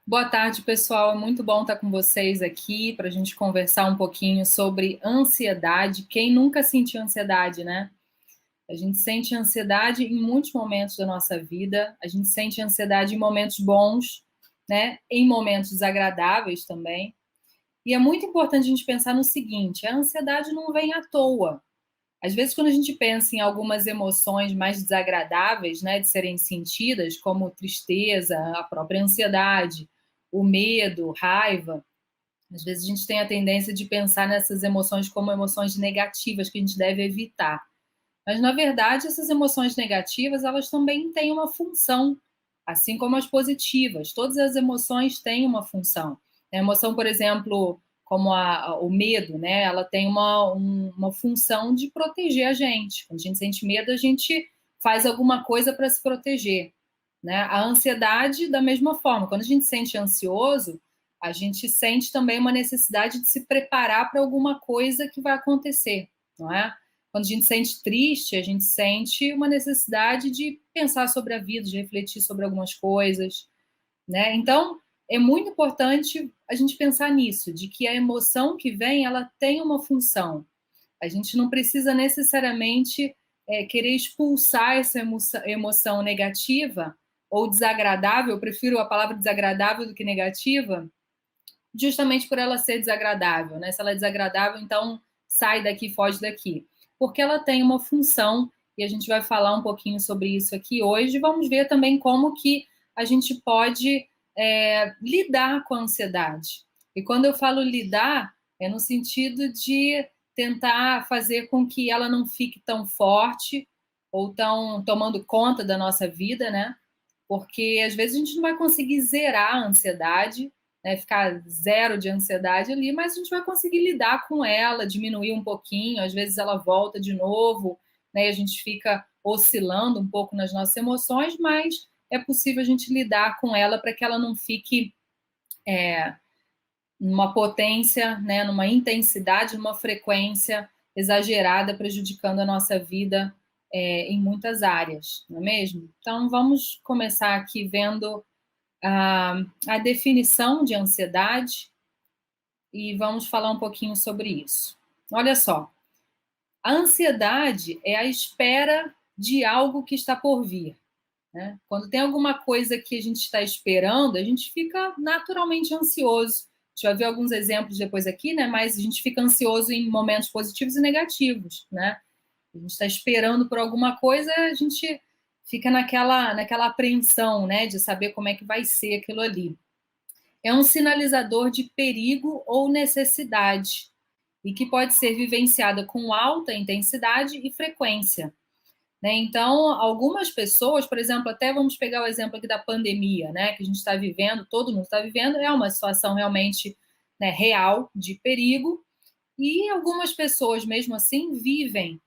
Boa tarde, pessoal. É muito bom estar com vocês aqui para a gente conversar um pouquinho sobre ansiedade. Quem nunca sentiu ansiedade, né? A gente sente ansiedade em muitos momentos da nossa vida. A gente sente ansiedade em momentos bons, né? Em momentos desagradáveis também. E é muito importante a gente pensar no seguinte: a ansiedade não vem à toa. Às vezes, quando a gente pensa em algumas emoções mais desagradáveis, né, de serem sentidas, como tristeza, a própria ansiedade, o medo, raiva, às vezes a gente tem a tendência de pensar nessas emoções como emoções negativas que a gente deve evitar. Mas, na verdade, essas emoções negativas, elas também têm uma função, assim como as positivas. Todas as emoções têm uma função. A emoção, por exemplo, como o medo, né? Ela tem uma função de proteger a gente. Quando a gente sente medo, a gente faz alguma coisa para se proteger, né? A ansiedade, da mesma forma. Quando a gente se sente ansioso, a gente sente também uma necessidade de se preparar para alguma coisa que vai acontecer, não é? Quando a gente sente triste, a gente sente uma necessidade de pensar sobre a vida, de refletir sobre algumas coisas, né? Então, é muito importante a gente pensar nisso, de que a emoção que vem, ela tem uma função. A gente não precisa necessariamente querer expulsar essa emoção negativa ou desagradável, eu prefiro a palavra desagradável do que negativa, justamente por ela ser desagradável, né? Se ela é desagradável, então sai daqui, foge daqui. Porque ela tem uma função, e a gente vai falar um pouquinho sobre isso aqui hoje. Vamos ver também como que a gente pode lidar com a ansiedade. E quando eu falo lidar, é no sentido de tentar fazer com que ela não fique tão forte ou tão tomando conta da nossa vida, né? Porque às vezes a gente não vai conseguir zerar a ansiedade, né, ficar zero de ansiedade ali, mas a gente vai conseguir lidar com ela, diminuir um pouquinho, às vezes ela volta de novo, né, e a gente fica oscilando um pouco nas nossas emoções, mas é possível a gente lidar com ela para que ela não fique numa potência, né, numa intensidade, numa frequência exagerada, prejudicando a nossa vida em muitas áreas, não é mesmo? Então, vamos começar aqui vendo a definição de ansiedade e vamos falar um pouquinho sobre isso. Olha só, a ansiedade é a espera de algo que está por vir, né? Quando tem alguma coisa que a gente está esperando, a gente fica naturalmente ansioso. A gente vai ver alguns exemplos depois aqui, né? Mas a gente fica ansioso em momentos positivos e negativos, né? A gente está esperando por alguma coisa, a gente fica naquela apreensão, né, de saber como é que vai ser aquilo ali. É um sinalizador de perigo ou necessidade e que pode ser vivenciada com alta intensidade e frequência, né? Então, algumas pessoas, por exemplo, até vamos pegar o exemplo aqui da pandemia, né, que a gente está vivendo, todo mundo está vivendo, é uma situação realmente, né, real de perigo, e algumas pessoas, mesmo assim, vivem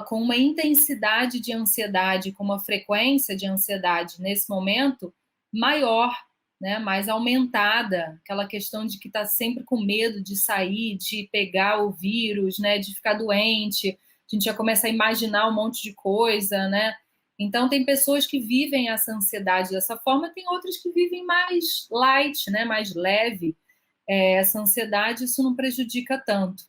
com uma intensidade de ansiedade, com uma frequência de ansiedade nesse momento maior, né, mais aumentada, aquela questão de que está sempre com medo de sair, de pegar o vírus, né, de ficar doente, a gente já começa a imaginar um monte de coisa, né? Então tem pessoas que vivem essa ansiedade dessa forma, tem outras que vivem mais light, né, mais leve. Essa ansiedade, isso não prejudica tanto.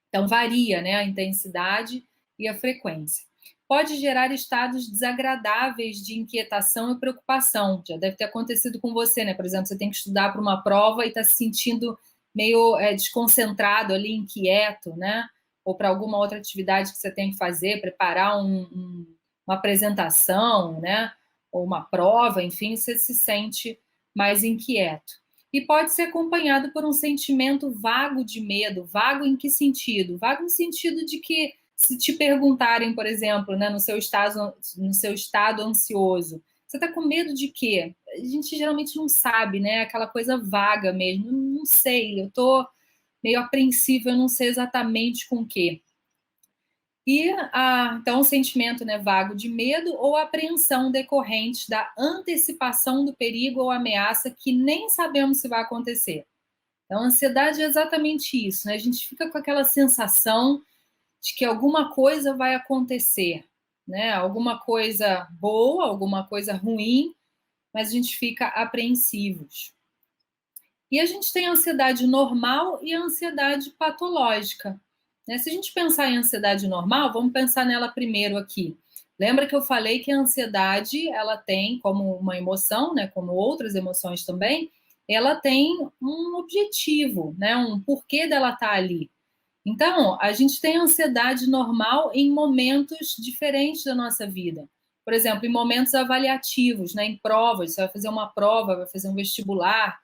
Então, varia, né, a intensidade e a frequência. Pode gerar estados desagradáveis de inquietação e preocupação. Já deve ter acontecido com você, né? Por exemplo, você tem que estudar para uma prova e está se sentindo meio desconcentrado ali, inquieto, né? Ou para alguma outra atividade que você tem que fazer, preparar uma apresentação, né? Ou uma prova, enfim, você se sente mais inquieto. E pode ser acompanhado por um sentimento vago de medo. Vago em que sentido? Vago no sentido de que, se te perguntarem, por exemplo, né, no seu estado ansioso, você está com medo de quê? A gente geralmente não sabe, né? Aquela coisa vaga mesmo. Não sei, eu estou meio apreensiva, eu não sei exatamente com o quê. E então, o sentimento, né, vago de medo ou apreensão decorrente da antecipação do perigo ou ameaça que nem sabemos se vai acontecer. Então, a ansiedade é exatamente isso, né? A gente fica com aquela sensação de que alguma coisa vai acontecer, né? Alguma coisa boa, alguma coisa ruim, mas a gente fica apreensivos. E a gente tem a ansiedade normal e a ansiedade patológica, né? Se a gente pensar em ansiedade normal, vamos pensar nela primeiro aqui. Lembra que eu falei que a ansiedade, ela tem como uma emoção, né, como outras emoções também, ela tem um objetivo, né, um porquê dela estar ali. Então, a gente tem ansiedade normal em momentos diferentes da nossa vida. Por exemplo, em momentos avaliativos, né, em provas, você vai fazer uma prova, vai fazer um vestibular,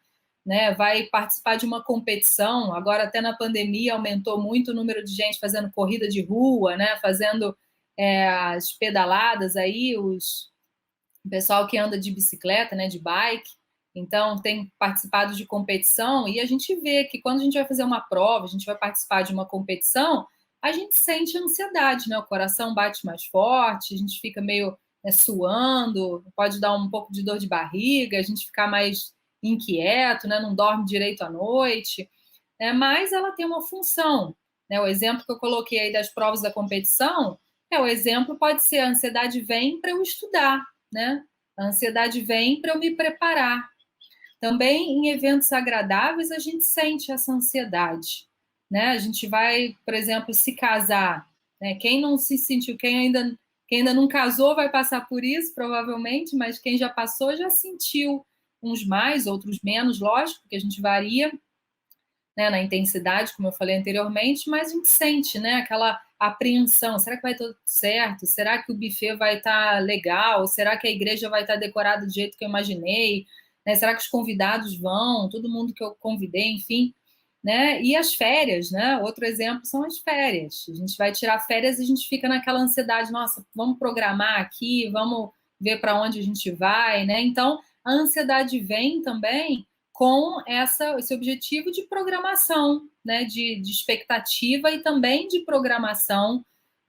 né, vai participar de uma competição. Agora, até na pandemia, aumentou muito o número de gente fazendo corrida de rua, né, fazendo as pedaladas aí, o pessoal que anda de bicicleta, né, de bike. Então, tem participado de competição e a gente vê que quando a gente vai fazer uma prova, a gente vai participar de uma competição, a gente sente ansiedade, né? O coração bate mais forte, a gente fica meio, né, suando, pode dar um pouco de dor de barriga, a gente ficar mais inquieto, né? Não dorme direito à noite, né? Mas ela tem uma função, né? O exemplo que eu coloquei aí das provas da competição, o exemplo pode ser: a ansiedade vem para eu estudar, né? A ansiedade vem para eu me preparar. Também em eventos agradáveis a gente sente essa ansiedade, né? A gente vai, por exemplo, se casar, né? Quem não se sentiu, quem ainda não casou vai passar por isso, provavelmente, mas quem já passou já sentiu, uns mais, outros menos, lógico, porque a gente varia, né, na intensidade, como eu falei anteriormente, mas a gente sente, né, aquela apreensão. Será que vai tudo certo? Será que o buffet vai estar legal? Será que a igreja vai estar decorada do jeito que eu imaginei? Né? Será que os convidados vão? Todo mundo que eu convidei, enfim. Né? E as férias, né? Outro exemplo são as férias. A gente vai tirar férias e a gente fica naquela ansiedade: nossa, vamos programar aqui, vamos ver para onde a gente vai, né? Então, a ansiedade vem também com esse objetivo de programação, né, de expectativa e também de programação,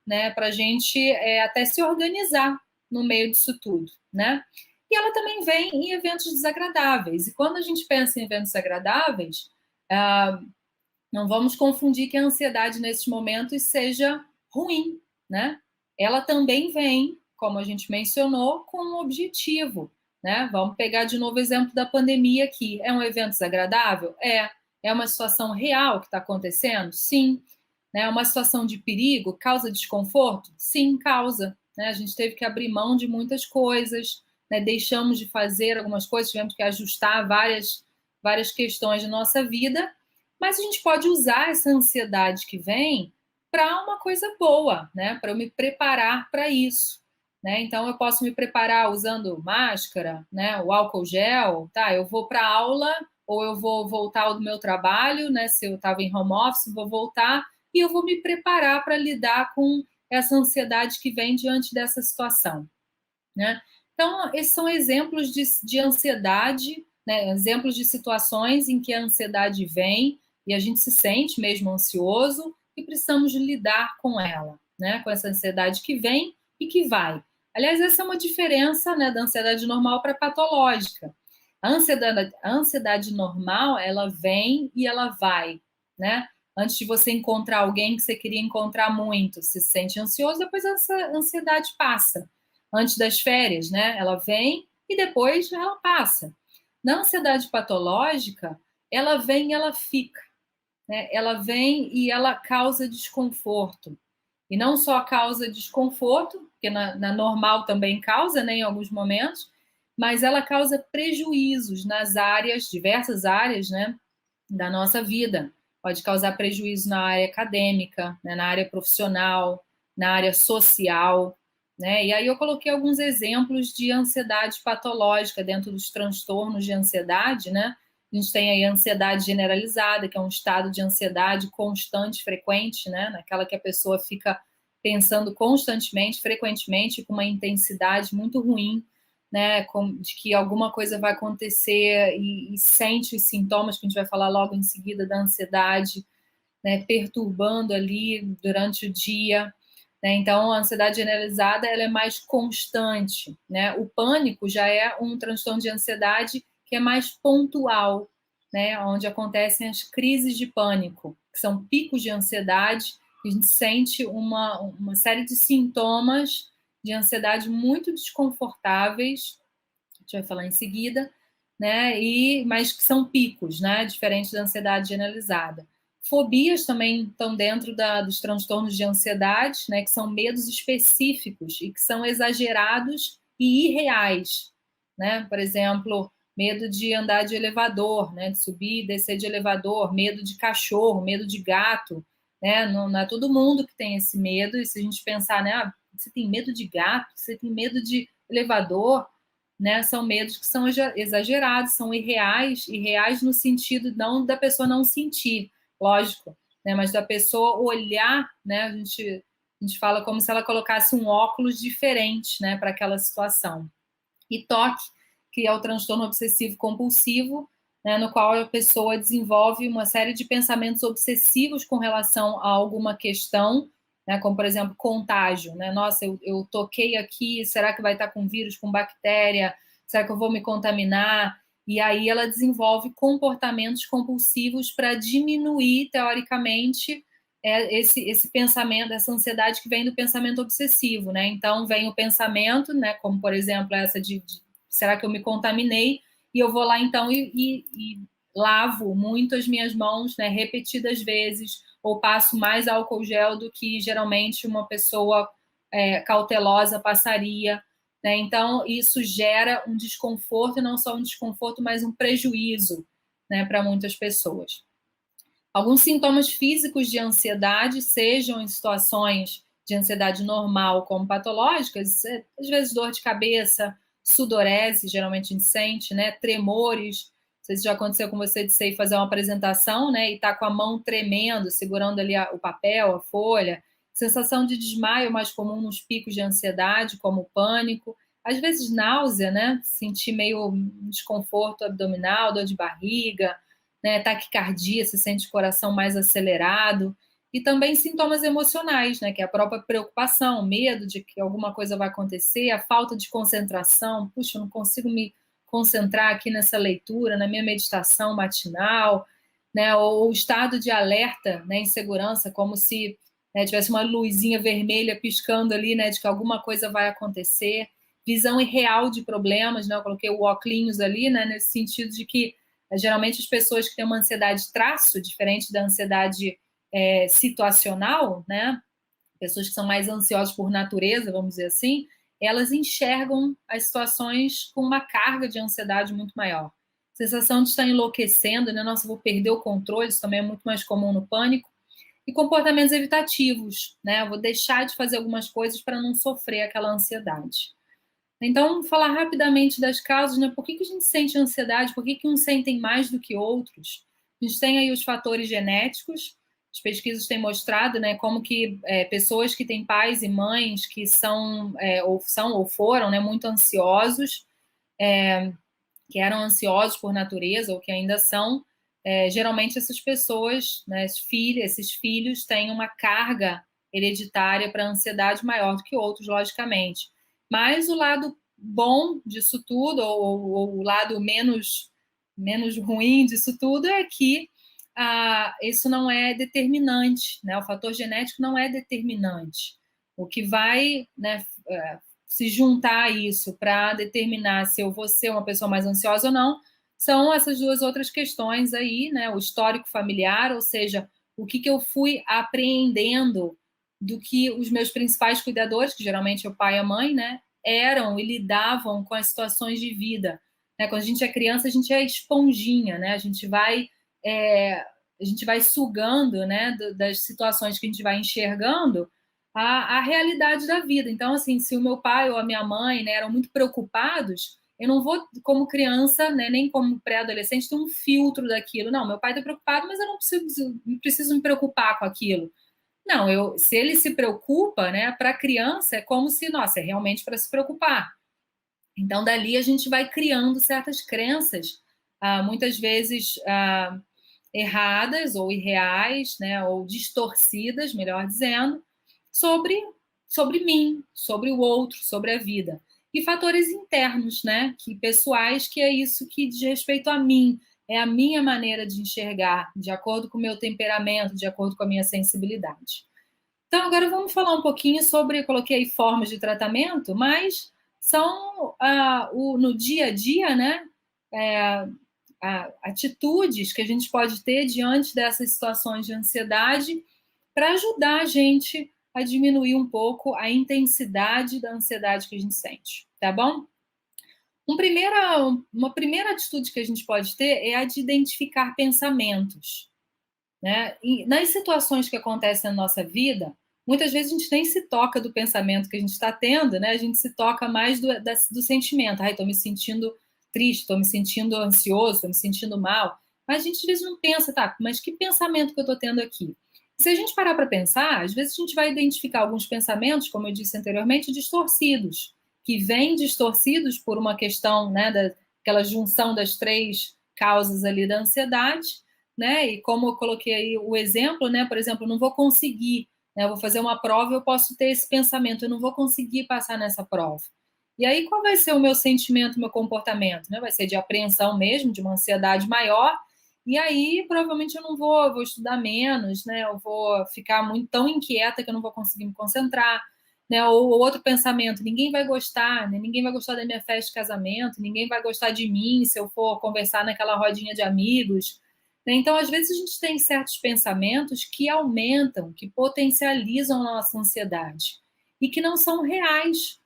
né, para a gente até se organizar no meio disso tudo, né? E ela também vem em eventos desagradáveis. E quando a gente pensa em eventos desagradáveis, não vamos confundir que a ansiedade nesses momentos seja ruim, né? Ela também vem, como a gente mencionou, com um objetivo, né? Vamos pegar de novo o exemplo da pandemia aqui. É um evento desagradável? É. É uma situação real que está acontecendo? Sim. É uma situação de perigo? Causa desconforto? Sim, causa. Né? A gente teve que abrir mão de muitas coisas, né? Deixamos de fazer algumas coisas, tivemos que ajustar várias questões de nossa vida, mas a gente pode usar essa ansiedade que vem para uma coisa boa, né? Para eu me preparar para isso, né? Então eu posso me preparar usando máscara, né? O álcool gel, tá? Eu vou para aula ou eu vou voltar do meu trabalho, né? Se eu estava em home office, vou voltar e eu vou me preparar para lidar com essa ansiedade que vem diante dessa situação, né? Então, esses são exemplos de ansiedade, né? Exemplos de situações em que a ansiedade vem e a gente se sente mesmo ansioso e precisamos lidar com ela, né? Com essa ansiedade que vem e que vai. Aliás, essa é uma diferença, né, da ansiedade normal para a patológica. A ansiedade normal, ela vem e ela vai, né? Antes de você encontrar alguém que você queria encontrar muito, se sente ansioso, depois essa ansiedade passa antes das férias, né? Ela vem e depois ela passa. Na ansiedade patológica, ela vem e ela fica, né? Ela vem e ela causa desconforto. E não só causa desconforto, porque na normal também causa, né, em alguns momentos, mas ela causa prejuízos nas áreas, diversas áreas, né, da nossa vida. Pode causar prejuízo na área acadêmica, né, na área profissional, na área social, né? E aí eu coloquei alguns exemplos de ansiedade patológica dentro dos transtornos de ansiedade, né? A gente tem aí a ansiedade generalizada, que é um estado de ansiedade constante, frequente, né? Naquela que a pessoa fica pensando constantemente, frequentemente, com uma intensidade muito ruim, né, de que alguma coisa vai acontecer e sente os sintomas que a gente vai falar logo em seguida da ansiedade, né, perturbando ali durante o dia, né? Então, a ansiedade generalizada ela é mais constante, né? O pânico já é um transtorno de ansiedade que é mais pontual, né? Onde acontecem as crises de pânico, que são picos de ansiedade, que a gente sente uma série de sintomas de ansiedade muito desconfortáveis, a gente vai falar em seguida, né? Mas que são picos, né? Diferente da ansiedade generalizada. Fobias também estão dentro dos transtornos de ansiedade, né? Que são medos específicos e que são exagerados e irreais, né? Por exemplo, medo de andar de elevador, né? De subir e descer de elevador, medo de cachorro, medo de gato, né? Não é todo mundo que tem esse medo. E se a gente pensar, né? Ah, você tem medo de gato, você tem medo de elevador, né? São medos que são exagerados, são irreais, irreais no sentido não da pessoa não sentir, lógico, né? Mas da pessoa olhar, né? A gente fala como se ela colocasse um óculos diferente, né, para aquela situação. E TOC, que é o transtorno obsessivo compulsivo, né, no qual a pessoa desenvolve uma série de pensamentos obsessivos com relação a alguma questão, né, como, por exemplo, contágio. Né? Nossa, eu toquei aqui, será que vai estar com vírus, com bactéria? Será que eu vou me contaminar? E aí ela desenvolve comportamentos compulsivos para diminuir, teoricamente, esse pensamento, essa ansiedade que vem do pensamento obsessivo, né? Então vem o pensamento, né? Como por exemplo essa de será que eu me contaminei? E eu vou lá então e lavo muito as minhas mãos, né? Repetidas vezes, ou passo mais álcool gel do que geralmente uma pessoa cautelosa passaria. Né? Então isso gera um desconforto, e não só um desconforto, mas um prejuízo, né? Para muitas pessoas. Alguns sintomas físicos de ansiedade, sejam em situações de ansiedade normal como patológicas, às vezes dor de cabeça, sudorese, geralmente a gente sente, né? Tremores. Não sei se já aconteceu com você de você fazer uma apresentação, né? E tá com a mão tremendo, segurando ali o papel, a folha. Sensação de desmaio mais comum nos picos de ansiedade, como o pânico. Às vezes náusea, né? Sentir meio desconforto abdominal, dor de barriga, né, taquicardia, se sente o coração mais acelerado, e também sintomas emocionais, né, que é a própria preocupação, medo de que alguma coisa vai acontecer, a falta de concentração, puxa, eu não consigo me concentrar aqui nessa leitura, na minha meditação matinal, né, ou o estado de alerta, né, insegurança, como se, né, tivesse uma luzinha vermelha piscando ali, né, de que alguma coisa vai acontecer, visão irreal de problemas, né, eu coloquei o óculos ali, né, nesse sentido de que geralmente as pessoas que têm uma ansiedade traço, diferente da ansiedade situacional, né? Pessoas que são mais ansiosas por natureza, vamos dizer assim, elas enxergam as situações com uma carga de ansiedade muito maior. Sensação de estar enlouquecendo, né? Nossa, vou perder o controle, isso também é muito mais comum no pânico. e comportamentos evitativos, né? Eu vou deixar de fazer algumas coisas para não sofrer aquela ansiedade. Então, vamos falar rapidamente das causas, né? Por que a gente sente ansiedade? Por que uns sentem mais do que outros? A gente tem aí os fatores genéticos. As pesquisas têm mostrado, né, como que pessoas que têm pais e mães que são ou foram, né, muito ansiosos, que eram ansiosos por natureza ou que ainda são, geralmente essas pessoas, né, esses filhos têm uma carga hereditária para a ansiedade maior do que outros, logicamente. Mas o lado bom disso tudo, ou o lado menos ruim disso tudo, é que isso não é determinante, né? O fator genético não é determinante. O que vai, né, se juntar a isso para determinar se eu vou ser uma pessoa mais ansiosa ou não, são essas duas outras questões aí, né? O histórico familiar, ou seja, o que eu fui apreendendo do que os meus principais cuidadores, que geralmente é o pai e a mãe, né, eram e lidavam com as situações de vida. Né? Quando a gente é criança, a gente é esponjinha, né? A gente vai sugando, né, das situações que a gente vai enxergando a realidade da vida. Então, assim, se o meu pai ou a minha mãe, né, eram muito preocupados, eu não vou, como criança, né, nem como pré-adolescente, ter um filtro daquilo. Não, meu pai está preocupado, mas eu não preciso me preocupar com aquilo. Não, se ele se preocupa, né, para a criança é como se, nossa, é realmente para se preocupar. Então, dali a gente vai criando certas crenças, muitas vezes erradas ou irreais, né, ou distorcidas, melhor dizendo, sobre mim, sobre o outro, sobre a vida. E fatores internos, né, pessoais, que é isso que diz respeito a mim, é a minha maneira de enxergar, de acordo com o meu temperamento, de acordo com a minha sensibilidade. Então, agora vamos falar um pouquinho sobre, eu coloquei aí formas de tratamento, mas são no dia a dia, né? Atitudes que a gente pode ter diante dessas situações de ansiedade para ajudar a gente a diminuir um pouco a intensidade da ansiedade que a gente sente, tá bom? Uma primeira atitude que a gente pode ter é a de identificar pensamentos. Né? E nas situações que acontecem na nossa vida, muitas vezes a gente nem se toca do pensamento que a gente está tendo, né? A gente se toca mais do sentimento. Ai, estou me sentindo triste, estou me sentindo ansioso, estou me sentindo mal. Mas a gente às vezes não pensa, tá, mas que pensamento que eu estou tendo aqui? Se a gente parar para pensar, às vezes a gente vai identificar alguns pensamentos, como eu disse anteriormente, distorcidos, que vêm distorcidos por uma questão, né, daquela junção das três causas ali da ansiedade, né? E como eu coloquei aí o exemplo, né? Por exemplo, eu não vou conseguir, né? Eu vou fazer uma prova, eu posso ter esse pensamento, eu não vou conseguir passar nessa prova. E aí, qual vai ser o meu sentimento, o meu comportamento? Né? Vai ser de apreensão mesmo, de uma ansiedade maior. E aí, provavelmente, eu não vou estudar menos, né? Eu vou ficar muito tão inquieta que eu não vou conseguir me concentrar. Né? Ou outro pensamento, ninguém vai gostar, né? Ninguém vai gostar da minha festa de casamento, ninguém vai gostar de mim se eu for conversar naquela rodinha de amigos. Né? Então, às vezes, a gente tem certos pensamentos que aumentam, que potencializam a nossa ansiedade e que não são reais.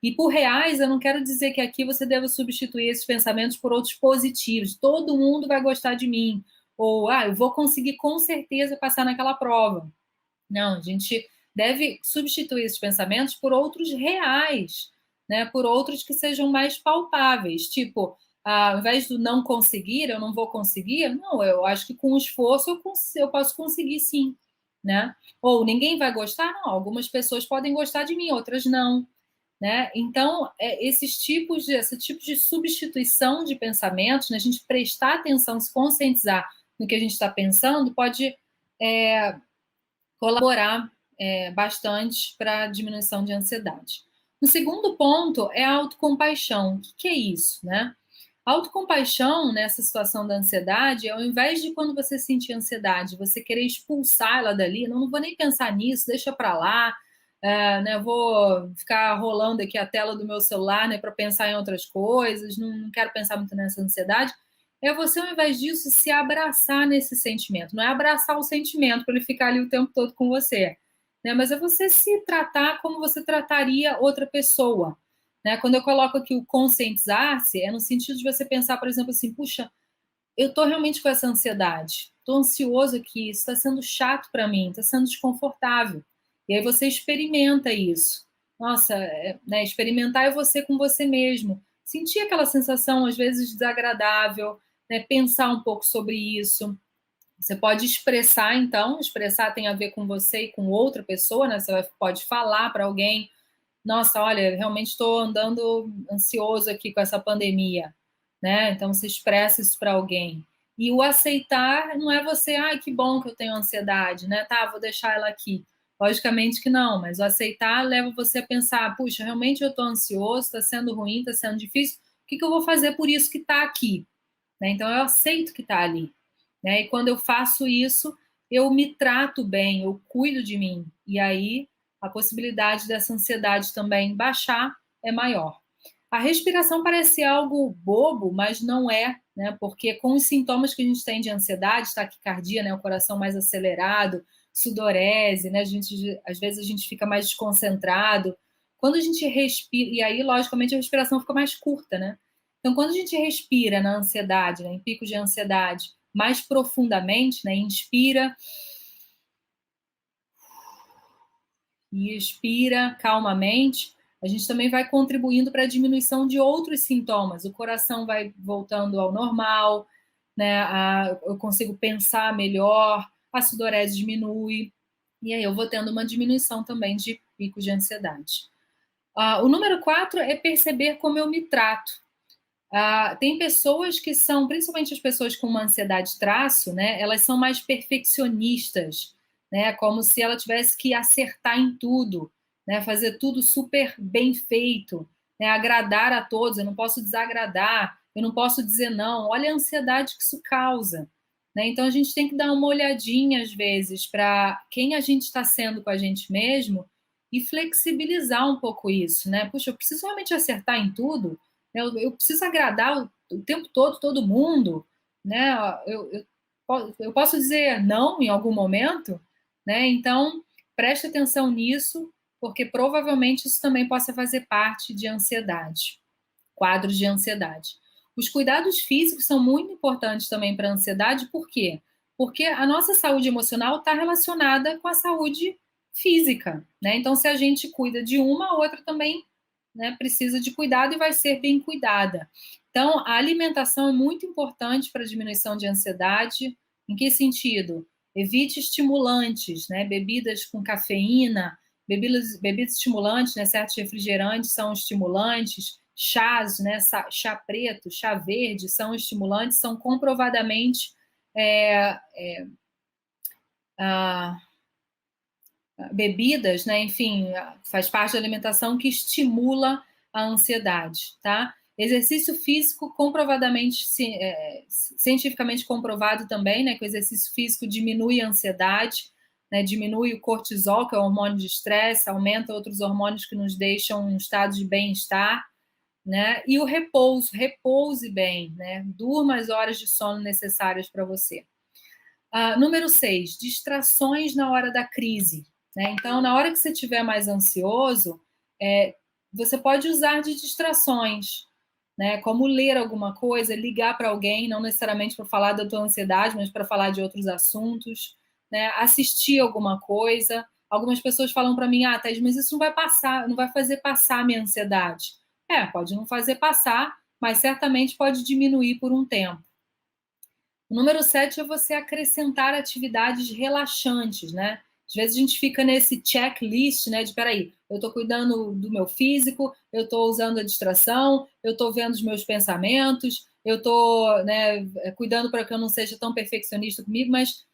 E por reais, eu não quero dizer que aqui você deve substituir esses pensamentos por outros positivos. Todo mundo vai gostar de mim. Ou, eu vou conseguir com certeza passar naquela prova. Não, a gente deve substituir esses pensamentos por outros reais, né? Por outros que sejam mais palpáveis. Tipo, ao invés do não conseguir, eu não vou conseguir, não, eu acho que com esforço eu posso conseguir sim, né? Ou ninguém vai gostar, não, algumas pessoas podem gostar de mim, outras não. Né? Então, esse tipo de substituição de pensamentos, né, a gente prestar atenção, se conscientizar no que a gente está pensando, pode colaborar bastante para a diminuição de ansiedade. O segundo ponto é a autocompaixão. O que é isso? Né? A autocompaixão nessa situação da ansiedade, ao invés de quando você sentir ansiedade, você querer expulsar ela dali, não vou nem pensar nisso, deixa para lá, né, vou ficar rolando aqui a tela do meu celular, né, para pensar em outras coisas, não quero pensar muito nessa ansiedade. É você, ao invés disso, se abraçar nesse sentimento. Não é abraçar o sentimento para ele ficar ali o tempo todo com você, né, mas é você se tratar como você trataria outra pessoa. Né? Quando eu coloco aqui o conscientizar-se, é no sentido de você pensar, por exemplo, assim, puxa, eu estou realmente com essa ansiedade. estou ansioso aqui, isso está sendo chato para mim, está sendo desconfortável. E aí você experimenta isso. Nossa, né, experimentar é você com você mesmo. Sentir aquela sensação, às vezes, desagradável, né, pensar um pouco sobre isso. Você pode expressar, então, expressar tem a ver com você e com outra pessoa, né? Você pode falar para alguém, nossa, olha, realmente estou andando ansioso aqui com essa pandemia, né? Então você expressa isso para alguém. E o aceitar não é você, ai, que bom que eu tenho ansiedade, né? Tá, vou deixar ela aqui. Logicamente que não, mas o aceitar leva você a pensar, puxa, realmente eu estou ansioso, está sendo ruim, está sendo difícil, o que eu vou fazer por isso que está aqui? Né? Então eu aceito que está ali. Né? E quando eu faço isso, eu me trato bem, eu cuido de mim. E aí a possibilidade dessa ansiedade também baixar é maior. A respiração parece algo bobo, mas não é, né? Porque com os sintomas que a gente tem de ansiedade, taquicardia, né? O coração mais acelerado, sudorese, né? Às vezes a gente fica mais desconcentrado. Quando a gente respira, e aí, logicamente, a respiração fica mais curta, né? Então, quando a gente respira na ansiedade, né, em picos de ansiedade, mais profundamente, né, inspira e expira calmamente, a gente também vai contribuindo para a diminuição de outros sintomas. O coração vai voltando ao normal, né, eu consigo pensar melhor, a sudorese diminui, e aí eu vou tendo uma diminuição também de picos de ansiedade. O número 4 é perceber como eu me trato. Tem pessoas que são, principalmente as pessoas com uma ansiedade traço, né? Elas são mais perfeccionistas, né? Como se ela tivesse que acertar em tudo, né? Fazer tudo super bem feito, né? Agradar a todos. Eu não posso desagradar, eu não posso dizer não. Olha a ansiedade que isso causa, né? Então a gente tem que dar uma olhadinha às vezes para quem a gente está sendo com a gente mesmo e flexibilizar um pouco isso, né? Puxa, eu preciso realmente acertar em tudo. Eu preciso agradar o tempo todo mundo, né? Eu posso dizer não em algum momento, né? Então, preste atenção nisso, porque provavelmente isso também possa fazer parte de ansiedade, quadros de ansiedade. Os cuidados físicos são muito importantes também para a ansiedade, por quê? Porque a nossa saúde emocional está relacionada com a saúde física, né? Então, se a gente cuida de uma, a outra também, né, precisa de cuidado e vai ser bem cuidada. Então, a alimentação é muito importante para a diminuição de ansiedade. Em que sentido? Evite estimulantes, né? Bebidas com cafeína, bebidas estimulantes, né? Certos refrigerantes são estimulantes, chás, né? Chá preto, chá verde são estimulantes, são comprovadamente bebidas, né? Enfim, faz parte da alimentação que estimula a ansiedade, tá? Exercício físico comprovadamente, cientificamente comprovado também, né? Que o exercício físico diminui a ansiedade, né? Diminui o cortisol, que é o hormônio de estresse, aumenta outros hormônios que nos deixam em um estado de bem-estar, né? E o repouso, repouse bem, né? Durma as horas de sono necessárias para você. Número 6, distrações na hora da crise. Né? Então, na hora que você estiver mais ansioso, você pode usar de distrações, né? Como ler alguma coisa, ligar para alguém, não necessariamente para falar da tua ansiedade, mas para falar de outros assuntos, né? Assistir alguma coisa. Algumas pessoas falam para mim, Thaís, mas isso não vai passar, não vai fazer passar a minha ansiedade. Pode não fazer passar, mas certamente pode diminuir por um tempo. O número 7 é você acrescentar atividades relaxantes, né? Às vezes a gente fica nesse checklist, né? De peraí, eu estou cuidando do meu físico, eu estou usando a distração, eu estou vendo os meus pensamentos, eu estou, né, cuidando para que eu não seja tão perfeccionista comigo, mas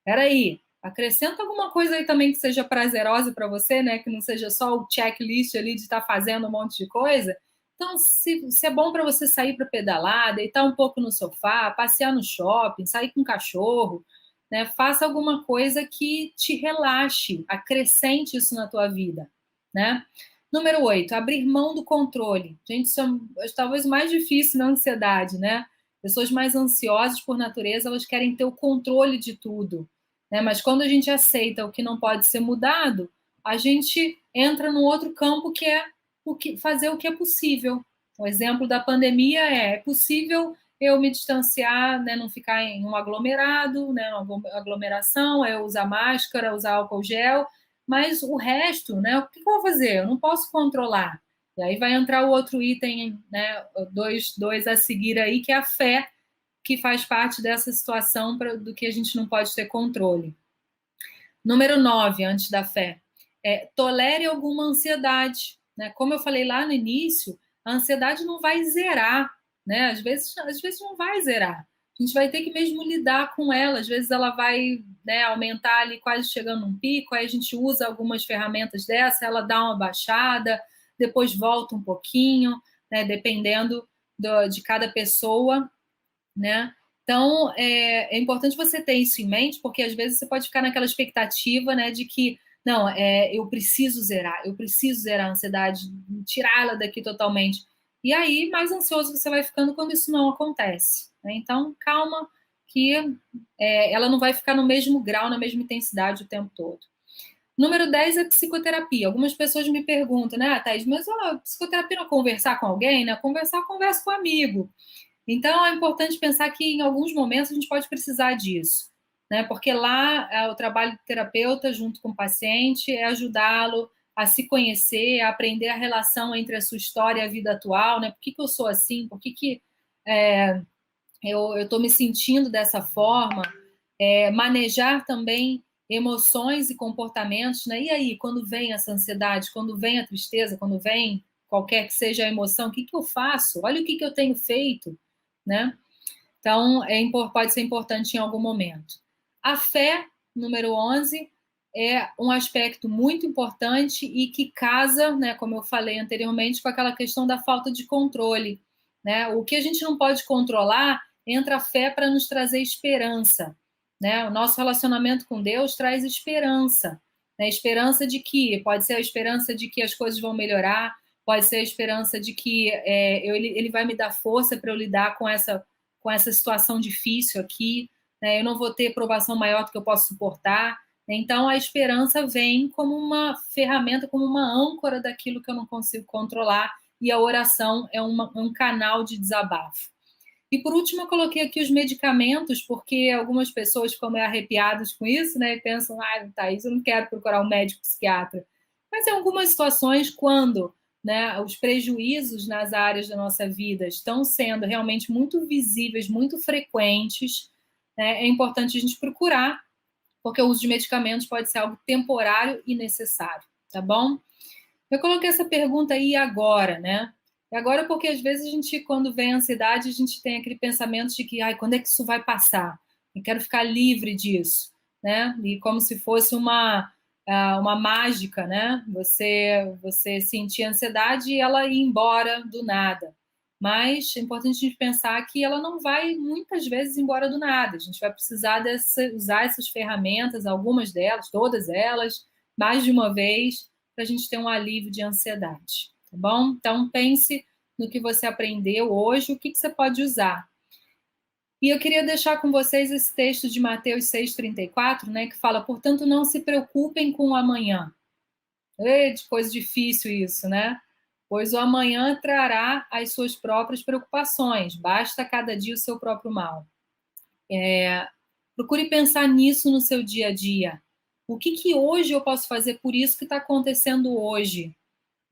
peraí, acrescenta alguma coisa aí também que seja prazerosa para você, né? Que não seja só o checklist ali de estar fazendo um monte de coisa. Então, se é bom para você sair para pedalar, deitar um pouco no sofá, passear no shopping, sair com o cachorro, né? Faça alguma coisa que te relaxe, acrescente isso na tua vida, né? Número 8, abrir mão do controle. Gente, isso é talvez o mais difícil na ansiedade, né? Pessoas mais ansiosas por natureza, elas querem ter o controle de tudo, né? Mas quando a gente aceita o que não pode ser mudado, a gente entra num outro campo que é fazer o que é possível. O exemplo da pandemia é possível eu me distanciar, né, não ficar em um aglomerado, né, uma aglomeração, eu usar máscara, usar álcool gel, mas o resto, né, o que eu vou fazer? Eu não posso controlar. E aí vai entrar o outro item, né, dois a seguir aí, que é a fé, que faz parte dessa situação do que a gente não pode ter controle. Número 9, antes da fé, tolere alguma ansiedade. Né? Como eu falei lá no início, a ansiedade não vai zerar, né? Às vezes não vai zerar. A gente vai ter que mesmo lidar com ela. Às vezes ela vai, né, aumentar ali, quase chegando num pico, aí a gente usa algumas ferramentas dessa, ela dá uma baixada, depois volta um pouquinho, né, dependendo de cada pessoa, né? Então, é importante você ter isso em mente, porque às vezes você pode ficar naquela expectativa, né, de que, não, eu preciso zerar a ansiedade, tirá-la daqui totalmente. E aí, mais ansioso você vai ficando quando isso não acontece. Né? Então, calma, que ela não vai ficar no mesmo grau, na mesma intensidade o tempo todo. Número 10 é psicoterapia. Algumas pessoas me perguntam, né, Thaís, mas psicoterapia não é conversar com alguém, né? Conversar, conversa com um amigo. Então, é importante pensar que em alguns momentos a gente pode precisar disso, né? Porque lá o trabalho do terapeuta junto com o paciente é ajudá-lo a se conhecer, a aprender a relação entre a sua história e a vida atual, né? Por que eu sou assim? Por que eu estou me sentindo dessa forma? Manejar também emoções e comportamentos, né? E aí, quando vem essa ansiedade, quando vem a tristeza, quando vem qualquer que seja a emoção, o que eu faço? Olha o que eu tenho feito, né? Então, pode ser importante em algum momento. A fé, número 11, é um aspecto muito importante e que casa, né, como eu falei anteriormente, com aquela questão da falta de controle. Né? O que a gente não pode controlar, entra a fé para nos trazer esperança. Né? O nosso relacionamento com Deus traz esperança. Né? Esperança de que, pode ser a esperança de que as coisas vão melhorar, pode ser a esperança de que ele vai me dar força para eu lidar com essa situação difícil aqui, né? Eu não vou ter provação maior do que eu posso suportar. Então, a esperança vem como uma ferramenta, como uma âncora daquilo que eu não consigo controlar, e a oração é um canal de desabafo. E, por último, eu coloquei aqui os medicamentos, porque algumas pessoas ficam meio arrepiadas com isso, né? E pensam, Thaís, eu não quero procurar um médico psiquiatra. Mas em algumas situações, quando, né, os prejuízos nas áreas da nossa vida estão sendo realmente muito visíveis, muito frequentes, né, é importante a gente procurar, porque o uso de medicamentos pode ser algo temporário e necessário, tá bom? Eu coloquei essa pergunta aí agora, né? E agora porque às vezes a gente, quando vem a ansiedade, a gente tem aquele pensamento de que, quando é que isso vai passar? Eu quero ficar livre disso, né? E como se fosse uma mágica, né? Você sentir a ansiedade e ela ir embora do nada. Mas é importante a gente pensar que ela não vai, muitas vezes, embora do nada. A gente vai precisar usar essas ferramentas, algumas delas, todas elas, mais de uma vez, para a gente ter um alívio de ansiedade, tá bom? Então, pense no que você aprendeu hoje, o que você pode usar. E eu queria deixar com vocês esse texto de Mateus 6,34, né, que fala, portanto, não se preocupem com o amanhã. De coisa difícil isso, né? Pois o amanhã trará as suas próprias preocupações, basta cada dia o seu próprio mal. Procure pensar nisso no seu dia a dia. O que hoje eu posso fazer por isso que está acontecendo hoje?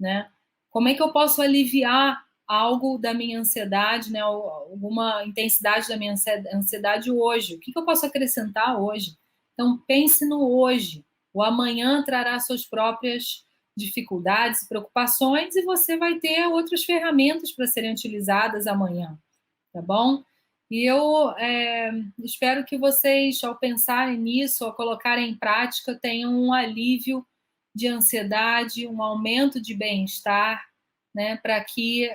Né? Como é que eu posso aliviar algo da minha ansiedade, né? Alguma intensidade da minha ansiedade hoje? O que eu posso acrescentar hoje? Então, pense no hoje. O amanhã trará suas próprias dificuldades e preocupações e você vai ter outras ferramentas para serem utilizadas amanhã, tá bom? E eu espero que vocês, ao pensarem nisso, ao colocarem em prática, tenham um alívio de ansiedade, um aumento de bem-estar, né, para que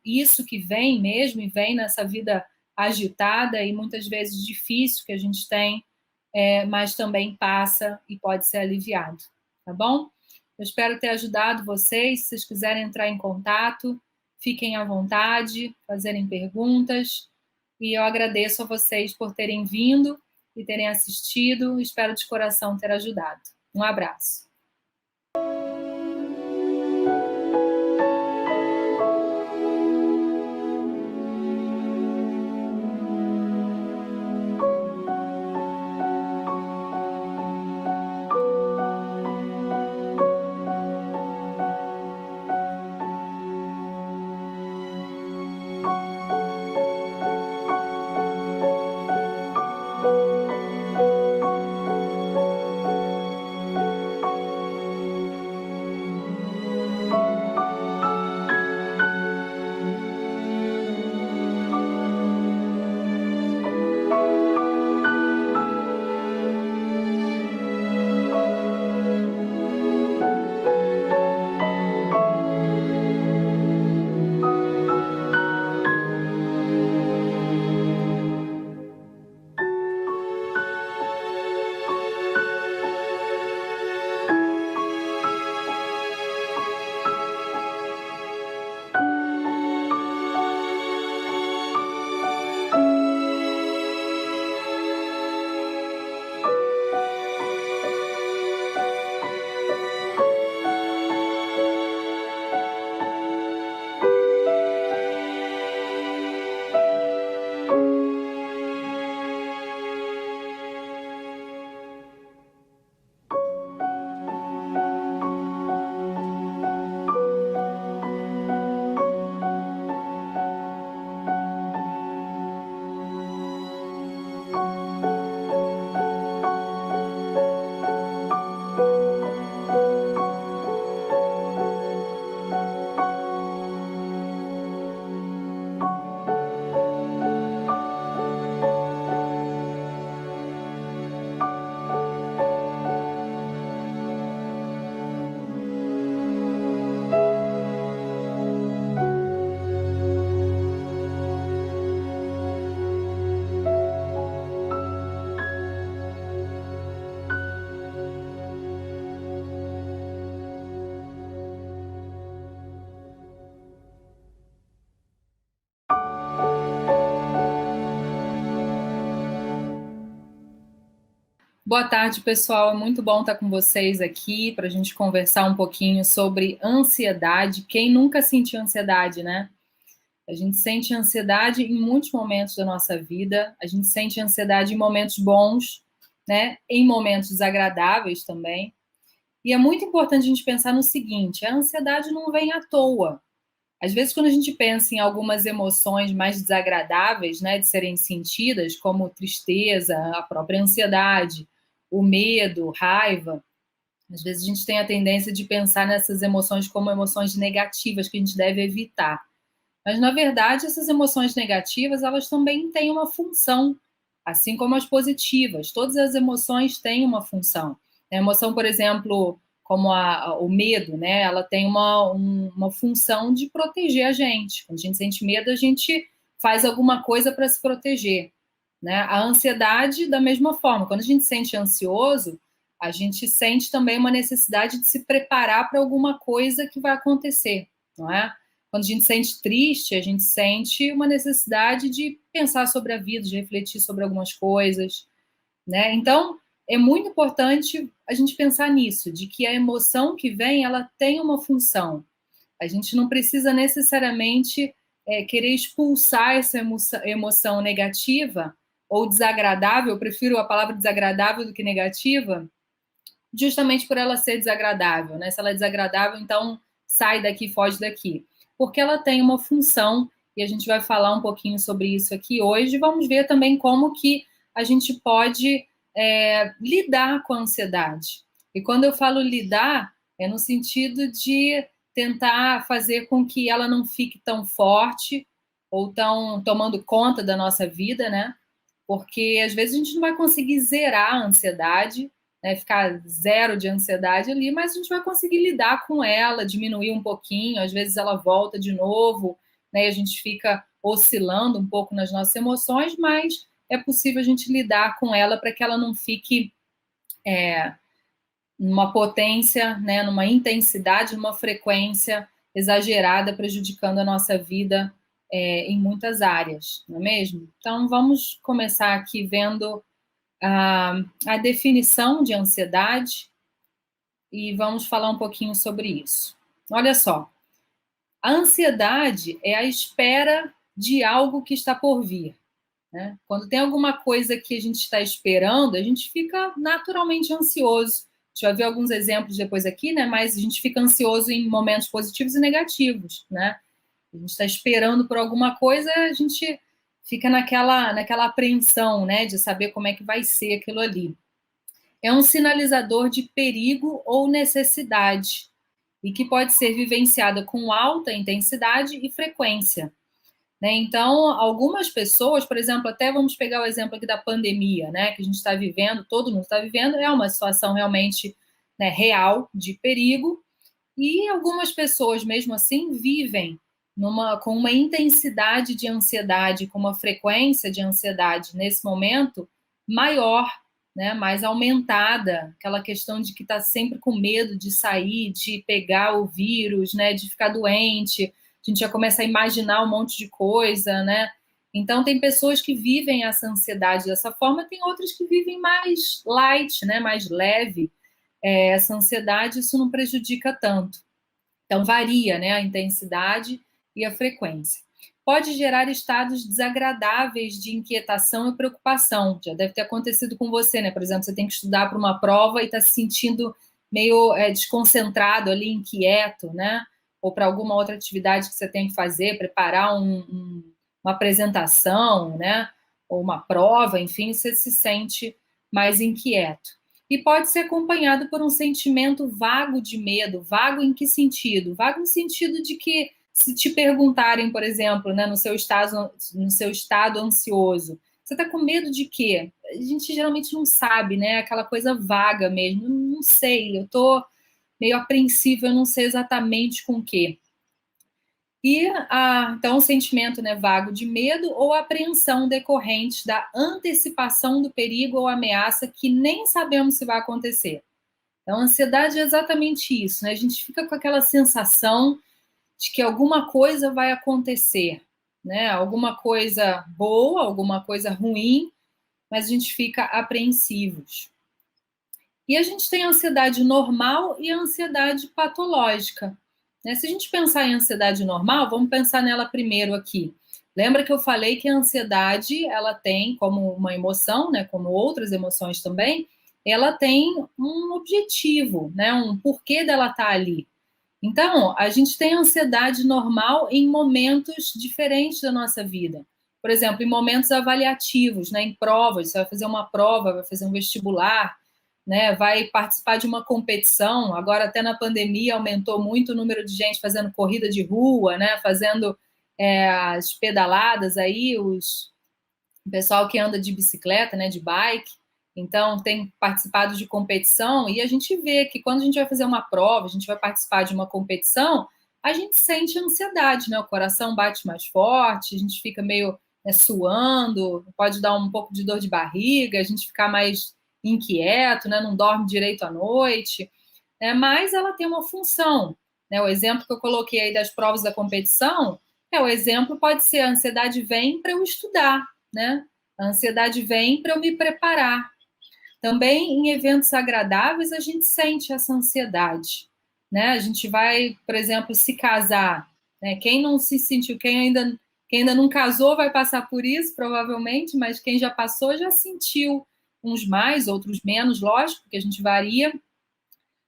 isso que vem mesmo, e vem nessa vida agitada e muitas vezes difícil que a gente tem, mas também passa e pode ser aliviado, tá bom? Eu espero ter ajudado vocês. Se vocês quiserem entrar em contato, fiquem à vontade, fazerem perguntas, e eu agradeço a vocês por terem vindo e terem assistido. Espero de coração ter ajudado. Um abraço. Boa tarde, pessoal. É muito bom estar com vocês aqui para a gente conversar um pouquinho sobre ansiedade. Quem nunca sentiu ansiedade, né? A gente sente ansiedade em muitos momentos da nossa vida. A gente sente ansiedade em momentos bons, né? Em momentos desagradáveis também. E é muito importante a gente pensar no seguinte: a ansiedade não vem à toa. Às vezes, quando a gente pensa em algumas emoções mais desagradáveis, né, de serem sentidas, como tristeza, a própria ansiedade, o medo, raiva, às vezes a gente tem a tendência de pensar nessas emoções como emoções negativas que a gente deve evitar. Mas, na verdade, essas emoções negativas, elas também têm uma função, assim como as positivas. Todas as emoções têm uma função. A emoção, por exemplo, como o medo, né? Ela tem uma função de proteger a gente. Quando a gente sente medo, a gente faz alguma coisa para se proteger, né? A ansiedade, da mesma forma. Quando a gente se sente ansioso, a gente sente também uma necessidade de se preparar para alguma coisa que vai acontecer, não é? Quando a gente sente triste, a gente sente uma necessidade de pensar sobre a vida, de refletir sobre algumas coisas, né? Então, é muito importante a gente pensar nisso, de que a emoção que vem, ela tem uma função. A gente não precisa necessariamente querer expulsar essa emoção negativa ou desagradável, eu prefiro a palavra desagradável do que negativa, justamente por ela ser desagradável, né? Se ela é desagradável, então sai daqui, foge daqui. Porque ela tem uma função, e a gente vai falar um pouquinho sobre isso aqui hoje. Vamos ver também como que a gente pode lidar com a ansiedade. E quando eu falo lidar, é no sentido de tentar fazer com que ela não fique tão forte ou tão tomando conta da nossa vida, né? Porque às vezes a gente não vai conseguir zerar a ansiedade, né, ficar zero de ansiedade ali, mas a gente vai conseguir lidar com ela, diminuir um pouquinho, às vezes ela volta de novo, né, e a gente fica oscilando um pouco nas nossas emoções, mas é possível a gente lidar com ela para que ela não fique numa potência, né, numa intensidade, numa frequência exagerada, prejudicando a nossa vida em muitas áreas, não é mesmo? Então, vamos começar aqui vendo a definição de ansiedade e vamos falar um pouquinho sobre isso. Olha só, a ansiedade é a espera de algo que está por vir, né? Quando tem alguma coisa que a gente está esperando, a gente fica naturalmente ansioso. A gente vai ver alguns exemplos depois aqui, né? Mas a gente fica ansioso em momentos positivos e negativos, né? A gente está esperando por alguma coisa, a gente fica naquela apreensão, né? De saber como é que vai ser aquilo ali. É um sinalizador de perigo ou necessidade e que pode ser vivenciada com alta intensidade e frequência, né? Então, algumas pessoas, por exemplo, até vamos pegar o exemplo aqui da pandemia, né, que a gente está vivendo, todo mundo está vivendo, é uma situação realmente, né, real de perigo, e algumas pessoas, mesmo assim, vivem com uma intensidade de ansiedade, com uma frequência de ansiedade nesse momento maior, né, mais aumentada, aquela questão de que está sempre com medo de sair, de pegar o vírus, né, de ficar doente, a gente já começa a imaginar um monte de coisa, né? Então tem pessoas que vivem essa ansiedade dessa forma, tem outras que vivem mais light, né, mais leve. Essa ansiedade, isso não prejudica tanto. Então, varia, né, a intensidade e a frequência. Pode gerar estados desagradáveis de inquietação e preocupação. Já deve ter acontecido com você, né? Por exemplo, você tem que estudar para uma prova e está se sentindo meio desconcentrado ali, inquieto, né? Ou para alguma outra atividade que você tem que fazer, preparar uma apresentação, né? Ou uma prova, enfim, você se sente mais inquieto. E pode ser acompanhado por um sentimento vago de medo. Vago em que sentido? Vago no sentido de que, se te perguntarem, por exemplo, né, no seu estado ansioso, você está com medo de quê? A gente geralmente não sabe, né? Aquela coisa vaga mesmo. Não sei, eu estou meio apreensiva, eu não sei exatamente com o quê. E então o sentimento, né, vago de medo ou apreensão decorrentes da antecipação do perigo ou ameaça que nem sabemos se vai acontecer. Então, a ansiedade é exatamente isso, né? A gente fica com aquela sensação de que alguma coisa vai acontecer, né? Alguma coisa boa, alguma coisa ruim, mas a gente fica apreensivos. E a gente tem a ansiedade normal e a ansiedade patológica, né? Se a gente pensar em ansiedade normal, vamos pensar nela primeiro aqui. Lembra que eu falei que a ansiedade, ela tem como uma emoção, né, como outras emoções também, ela tem um objetivo, né, um porquê dela estar ali. Então, a gente tem ansiedade normal em momentos diferentes da nossa vida. Por exemplo, em momentos avaliativos, né, em provas, você vai fazer uma prova, vai fazer um vestibular, né, vai participar de uma competição. Agora, até na pandemia, aumentou muito o número de gente fazendo corrida de rua, né, fazendo as pedaladas aí, o pessoal que anda de bicicleta, né, de bike, então tem participado de competição e a gente vê que quando a gente vai fazer uma prova, a gente vai participar de uma competição, a gente sente ansiedade, né? O coração bate mais forte, a gente fica meio, né, suando, pode dar um pouco de dor de barriga, a gente ficar mais inquieto, né? Não dorme direito à noite, né? Mas ela tem uma função, né? O exemplo que eu coloquei aí das provas da competição o exemplo pode ser a ansiedade vem para eu estudar, né? A ansiedade vem para eu me preparar. Também em eventos agradáveis a gente sente essa ansiedade, né? A gente vai, por exemplo, se casar, né? Quem não se sentiu, quem ainda não casou vai passar por isso, provavelmente, mas quem já passou já sentiu uns mais, outros menos, lógico, porque a gente varia,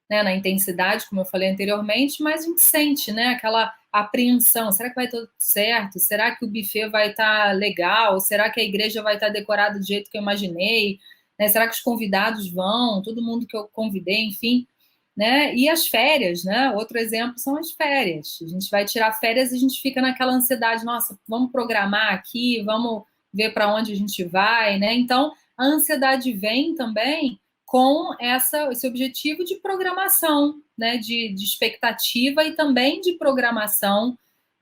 né, na intensidade, como eu falei anteriormente, mas a gente sente, né, aquela apreensão. Será que vai tudo certo? Será que o buffet vai estar legal? Será que a igreja vai estar decorada do jeito que eu imaginei? Né? Será que os convidados vão? Todo mundo que eu convidei, enfim. Né? E as férias, né? Outro exemplo são as férias. A gente vai tirar férias e a gente fica naquela ansiedade, nossa, vamos programar aqui, vamos ver para onde a gente vai, né? Então, a ansiedade vem também com esse objetivo de programação, né, de expectativa e também de programação,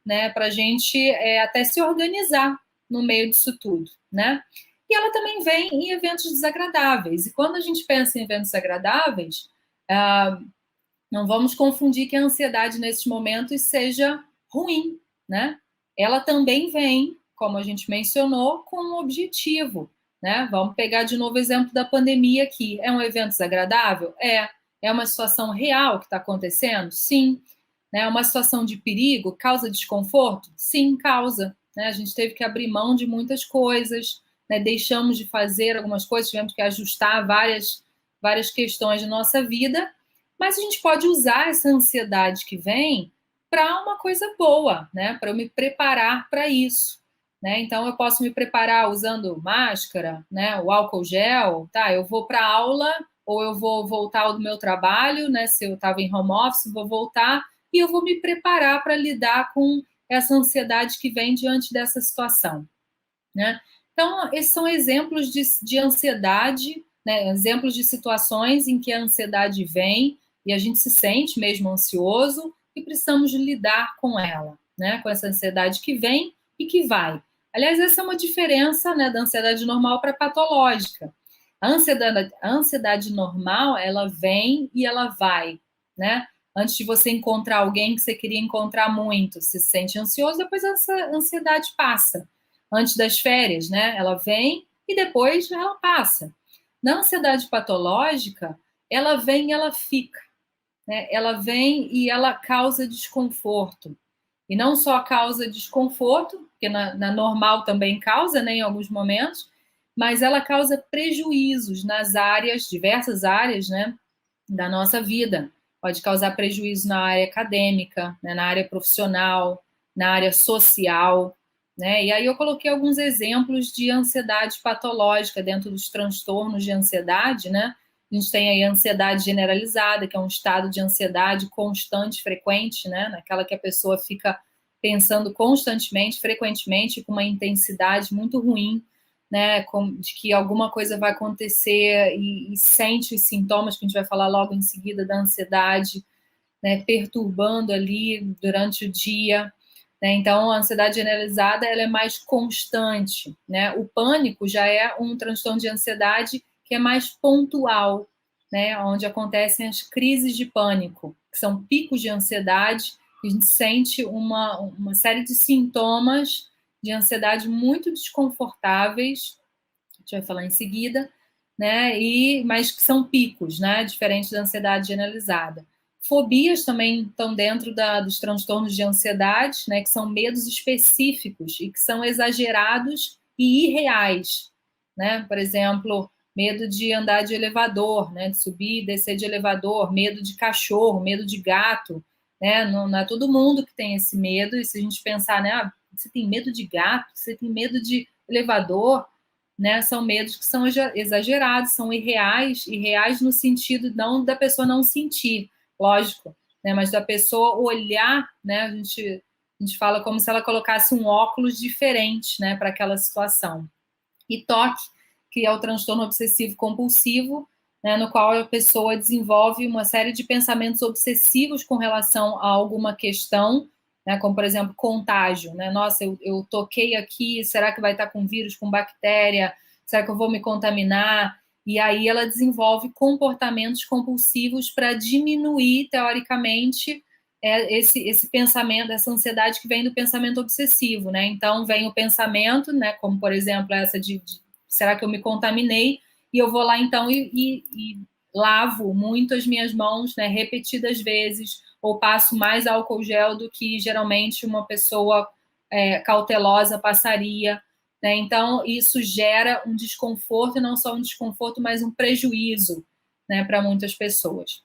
né, para a gente até se organizar no meio disso tudo, né? E ela também vem em eventos desagradáveis. E quando a gente pensa em eventos desagradáveis, não vamos confundir que a ansiedade nesses momentos seja ruim, né? Ela também vem, como a gente mencionou, com um objetivo, né? Vamos pegar de novo o exemplo da pandemia aqui. É um evento desagradável? É. É uma situação real que está acontecendo? Sim. É uma situação de perigo? Causa desconforto? Sim, causa. Né? A gente teve que abrir mão de muitas coisas, né? Deixamos de fazer algumas coisas, tivemos que ajustar várias questões de nossa vida, mas a gente pode usar essa ansiedade que vem para uma coisa boa, né? Para eu me preparar para isso. Né? Então, eu posso me preparar usando máscara, né? O álcool gel, tá? Eu vou para aula ou eu vou voltar do meu trabalho, né? Se eu estava em home office, vou voltar e eu vou me preparar para lidar com essa ansiedade que vem diante dessa situação, né? Então, esses são exemplos de ansiedade, né? Exemplos de situações em que a ansiedade vem e a gente se sente mesmo ansioso e precisamos lidar com ela, né? Com essa ansiedade que vem e que vai. Aliás, essa é uma diferença, né, da ansiedade normal para a patológica. A ansiedade normal, ela vem e ela vai, né? Antes de você encontrar alguém que você queria encontrar muito, você se sente ansioso, depois essa ansiedade passa antes das férias, né? Ela vem e depois ela passa. Na ansiedade patológica, ela vem e ela fica, né? Ela vem e ela causa desconforto. E não só causa desconforto, porque na normal também causa, né, em alguns momentos, mas ela causa prejuízos nas áreas, diversas áreas, né, da nossa vida. Pode causar prejuízo na área acadêmica, né, na área profissional, na área social, né? E aí eu coloquei alguns exemplos de ansiedade patológica dentro dos transtornos de ansiedade, né? A gente tem aí a ansiedade generalizada, que é um estado de ansiedade constante, frequente, né? Naquela que a pessoa fica pensando constantemente, frequentemente, com uma intensidade muito ruim, né, de que alguma coisa vai acontecer e sente os sintomas que a gente vai falar logo em seguida da ansiedade, né, perturbando ali durante o dia. Né? Então, a ansiedade generalizada ela é mais constante. Né? O pânico já é um transtorno de ansiedade que é mais pontual, né, onde acontecem as crises de pânico, que são picos de ansiedade, que a gente sente uma série de sintomas de ansiedade muito desconfortáveis, a gente vai falar em seguida, né? Mas que são picos, né? Diferente da ansiedade generalizada. Fobias também estão dentro dos transtornos de ansiedade, né? Que são medos específicos e que são exagerados e irreais, né? Por exemplo, medo de andar de elevador, né? De subir e descer de elevador, medo de cachorro, medo de gato, né? Não é todo mundo que tem esse medo. E se a gente pensar, né? Ah, você tem medo de gato, você tem medo de elevador, né? São medos que são exagerados, são irreais, irreais no sentido não da pessoa não sentir, lógico, né? Mas da pessoa olhar, né? A gente fala como se ela colocasse um óculos diferente, né? Para aquela situação. E TOC, que é o transtorno obsessivo compulsivo, né? No qual a pessoa desenvolve uma série de pensamentos obsessivos com relação a alguma questão, né, como, por exemplo, contágio. Né? Nossa, eu toquei aqui, será que vai estar com vírus, com bactéria? Será que eu vou me contaminar? E aí ela desenvolve comportamentos compulsivos para diminuir, teoricamente, esse pensamento, essa ansiedade que vem do pensamento obsessivo. Né? Então, vem o pensamento, né, como, por exemplo, essa de será que eu me contaminei? E eu vou lá, então, e lavo muito as minhas mãos, né, repetidas vezes, ou passo mais álcool gel do que geralmente uma pessoa cautelosa passaria. Né? Então, isso gera um desconforto, e não só um desconforto, mas um prejuízo, né, para muitas pessoas.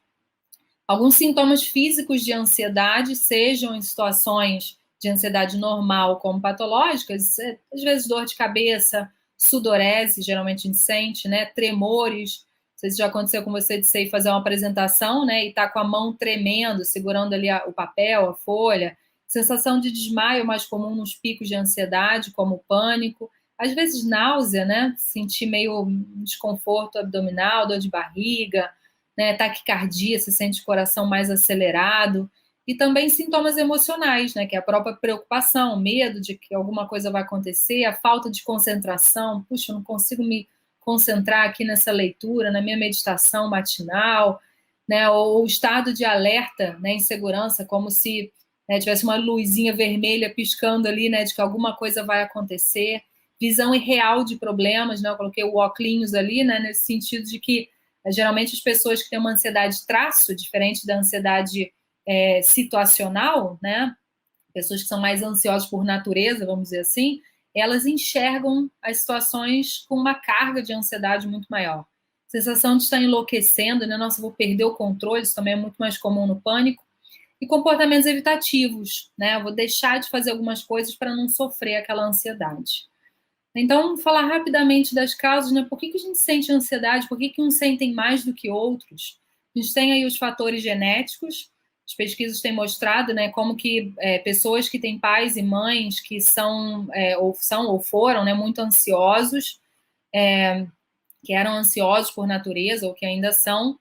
Alguns sintomas físicos de ansiedade, sejam em situações de ansiedade normal como patológicas, às vezes dor de cabeça, sudorese, geralmente a gente sente, né? Tremores. Não sei se já aconteceu com você de você ir fazer uma apresentação, né? E tá com a mão tremendo, segurando ali o papel, a folha. Sensação de desmaio mais comum nos picos de ansiedade, como o pânico. Às vezes náusea, né? Sentir meio desconforto abdominal, dor de barriga, né? Taquicardia, se sente o coração mais acelerado. E também sintomas emocionais, né? Que é a própria preocupação, medo de que alguma coisa vai acontecer, a falta de concentração. Puxa, eu não consigo me concentrar aqui nessa leitura, na minha meditação matinal, né? Ou o estado de alerta, né? Insegurança, como se, né, tivesse uma luzinha vermelha piscando ali, né? De que alguma coisa vai acontecer. Visão irreal de problemas, né? Eu coloquei o óculos ali, né? Nesse sentido de que geralmente as pessoas que têm uma ansiedade traço, diferente da ansiedade situacional, né? Pessoas que são mais ansiosas por natureza, vamos dizer assim, elas enxergam as situações com uma carga de ansiedade muito maior. Sensação de estar enlouquecendo, né? Nossa, vou perder o controle, isso também é muito mais comum no pânico. E comportamentos evitativos, né? Vou deixar de fazer algumas coisas para não sofrer aquela ansiedade. Então, falar rapidamente das causas, né? Por que a gente sente ansiedade? Por que uns sentem mais do que outros? A gente tem aí os fatores genéticos. As pesquisas têm mostrado, né, como que pessoas que têm pais e mães que são ou foram, né, muito ansiosos, que eram ansiosos por natureza ou que ainda são,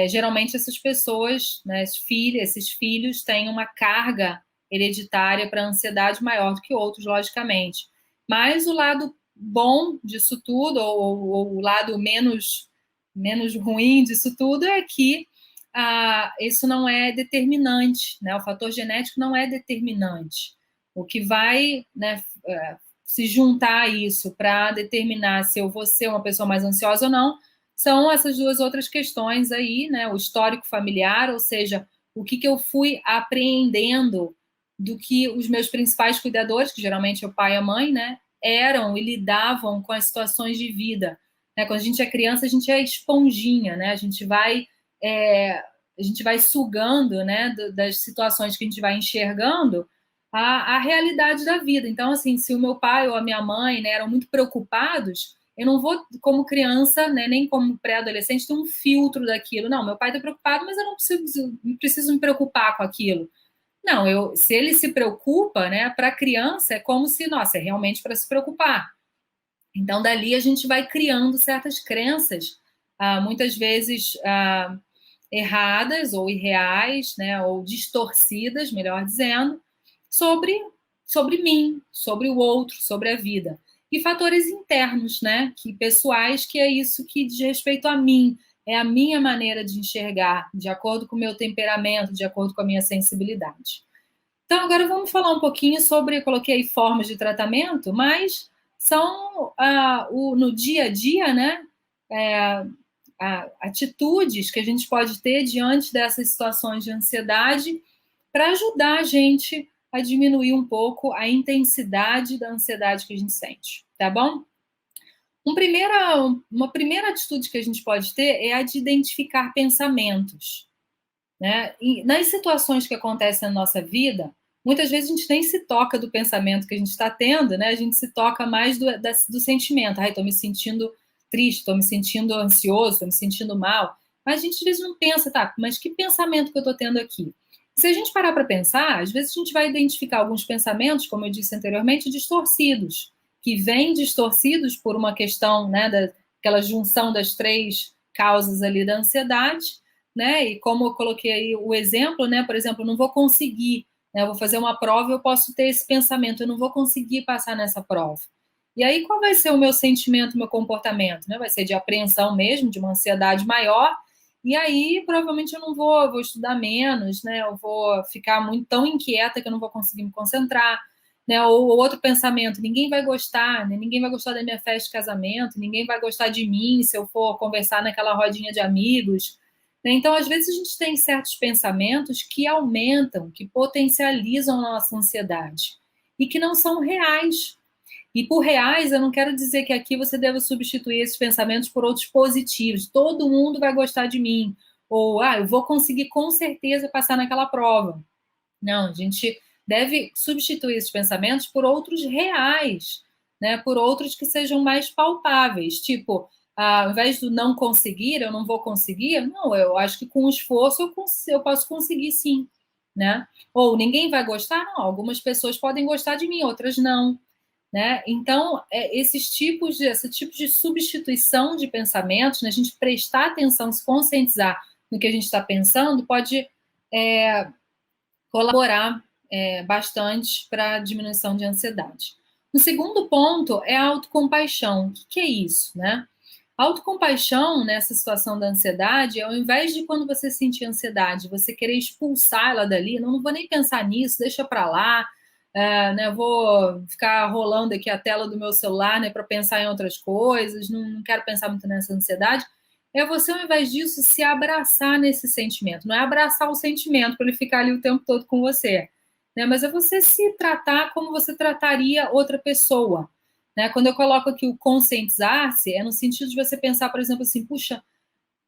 geralmente essas pessoas, né, esses filhos têm uma carga hereditária para a ansiedade maior do que outros, logicamente. Mas o lado bom disso tudo, ou o lado menos ruim disso tudo, é que isso não é determinante, né? O fator genético não é determinante. O que vai, né, se juntar a isso para determinar se eu vou ser uma pessoa mais ansiosa ou não, são essas duas outras questões aí, né? O histórico familiar, ou seja, o que eu fui apreendendo do que os meus principais cuidadores, que geralmente é o pai e a mãe, né, eram e lidavam com as situações de vida. Né? Quando a gente é criança, a gente é esponjinha, né? A gente vai sugando, né, das situações que a gente vai enxergando a realidade da vida. Então, assim, se o meu pai ou a minha mãe, né, eram muito preocupados, eu não vou, como criança, né, nem como pré-adolescente, ter um filtro daquilo. Não, meu pai está preocupado, mas eu não preciso me preocupar com aquilo. Não, se ele se preocupa, né, para a criança é como se, nossa, é realmente para se preocupar. Então, dali a gente vai criando certas crenças, muitas vezes erradas ou irreais, né, ou distorcidas, melhor dizendo, sobre mim, sobre o outro, sobre a vida. E fatores internos, né, pessoais, que é isso que diz respeito a mim, é a minha maneira de enxergar, de acordo com o meu temperamento, de acordo com a minha sensibilidade. Então, agora vamos falar um pouquinho sobre, eu coloquei aí formas de tratamento, mas são no dia a dia, né? atitudes que a gente pode ter diante dessas situações de ansiedade para ajudar a gente a diminuir um pouco a intensidade da ansiedade que a gente sente, tá bom? Uma primeira atitude que a gente pode ter é a de identificar pensamentos, né? E nas situações que acontecem na nossa vida, muitas vezes a gente nem se toca do pensamento que a gente está tendo, né? A gente se toca mais do sentimento. Ai, estou me sentindo triste, estou me sentindo ansioso, estou me sentindo mal. Mas a gente às vezes não pensa, tá, mas que pensamento que eu estou tendo aqui? Se a gente parar para pensar, às vezes a gente vai identificar alguns pensamentos, como eu disse anteriormente, distorcidos, que vêm distorcidos por uma questão, né, daquela junção das três causas ali da ansiedade, né? E como eu coloquei aí o exemplo, né? Por exemplo, eu não vou conseguir, né? Eu vou fazer uma prova, eu posso ter esse pensamento, eu não vou conseguir passar nessa prova. E aí, qual vai ser o meu sentimento, o meu comportamento? Né? Vai ser de apreensão mesmo, de uma ansiedade maior. E aí, provavelmente, eu não vou estudar menos, né? Eu vou ficar muito tão inquieta que eu não vou conseguir me concentrar. Né? Ou outro pensamento, ninguém vai gostar, né? Ninguém vai gostar da minha festa de casamento, ninguém vai gostar de mim se eu for conversar naquela rodinha de amigos. Né? Então, às vezes, a gente tem certos pensamentos que aumentam, que potencializam a nossa ansiedade e que não são reais. E por reais, eu não quero dizer que aqui você deve substituir esses pensamentos por outros positivos. Todo mundo vai gostar de mim. Ou, eu vou conseguir com certeza passar naquela prova. Não, a gente deve substituir esses pensamentos por outros reais, né? Por outros que sejam mais palpáveis. Tipo, ao invés do não conseguir, eu não vou conseguir. Não, eu acho que com esforço eu posso conseguir sim, né? Ou ninguém vai gostar? Não, algumas pessoas podem gostar de mim, outras não. Né? Então, esse tipo de substituição de pensamentos, né, a gente prestar atenção, se conscientizar no que a gente está pensando, pode colaborar bastante para a diminuição de ansiedade. O segundo ponto é a autocompaixão. O que é isso? Né? A autocompaixão nessa situação da ansiedade, ao invés de quando você sentir ansiedade, você querer expulsar ela dali, não vou nem pensar nisso, deixa para lá, né, vou ficar rolando aqui a tela do meu celular, né, para pensar em outras coisas, não quero pensar muito nessa ansiedade. É você, ao invés disso, se abraçar nesse sentimento. Não é abraçar o sentimento para ele ficar ali o tempo todo com você, né, mas é você se tratar como você trataria outra pessoa. Né? Quando eu coloco aqui o conscientizar-se, é no sentido de você pensar, por exemplo, assim, puxa,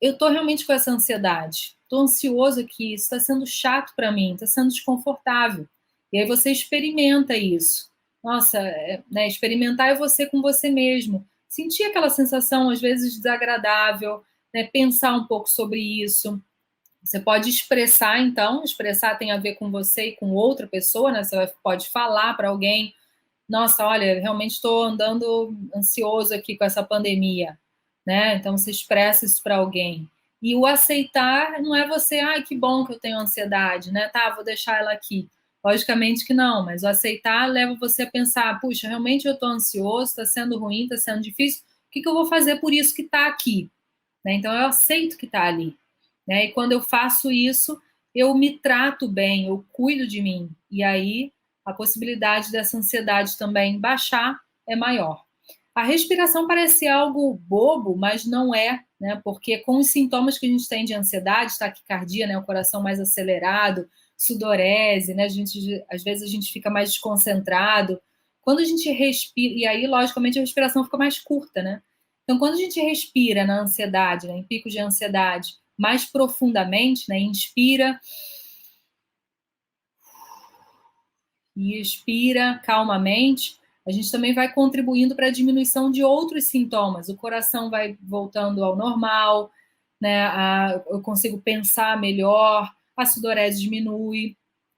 eu estou realmente com essa ansiedade, estou ansioso aqui, isso está sendo chato para mim, está sendo desconfortável. E aí você experimenta isso. Nossa, né, experimentar é você com você mesmo. Sentir aquela sensação, às vezes, desagradável, né, pensar um pouco sobre isso. Você pode expressar, então, expressar tem a ver com você e com outra pessoa, né? Você pode falar para alguém, nossa, olha, realmente estou andando ansioso aqui com essa pandemia, né? Então você expressa isso para alguém. E o aceitar não é você, ai, que bom que eu tenho ansiedade, né? Tá, vou deixar ela aqui. Logicamente que não, mas o aceitar leva você a pensar, puxa, realmente eu estou ansioso, está sendo ruim, está sendo difícil, o que eu vou fazer por isso que está aqui? Né? Então eu aceito que está ali. Né? E quando eu faço isso, eu me trato bem, eu cuido de mim. E aí a possibilidade dessa ansiedade também baixar é maior. A respiração parece algo bobo, mas não é, né? Porque com os sintomas que a gente tem de ansiedade, taquicardia, né? O coração mais acelerado, sudorese, né? Às vezes a gente fica mais desconcentrado. Quando a gente respira, e aí, logicamente, a respiração fica mais curta, né? Então, quando a gente respira na ansiedade, né, em picos de ansiedade, mais profundamente, né, inspira e expira calmamente, a gente também vai contribuindo para a diminuição de outros sintomas. O coração vai voltando ao normal, né, eu consigo pensar melhor, a sudorese diminui,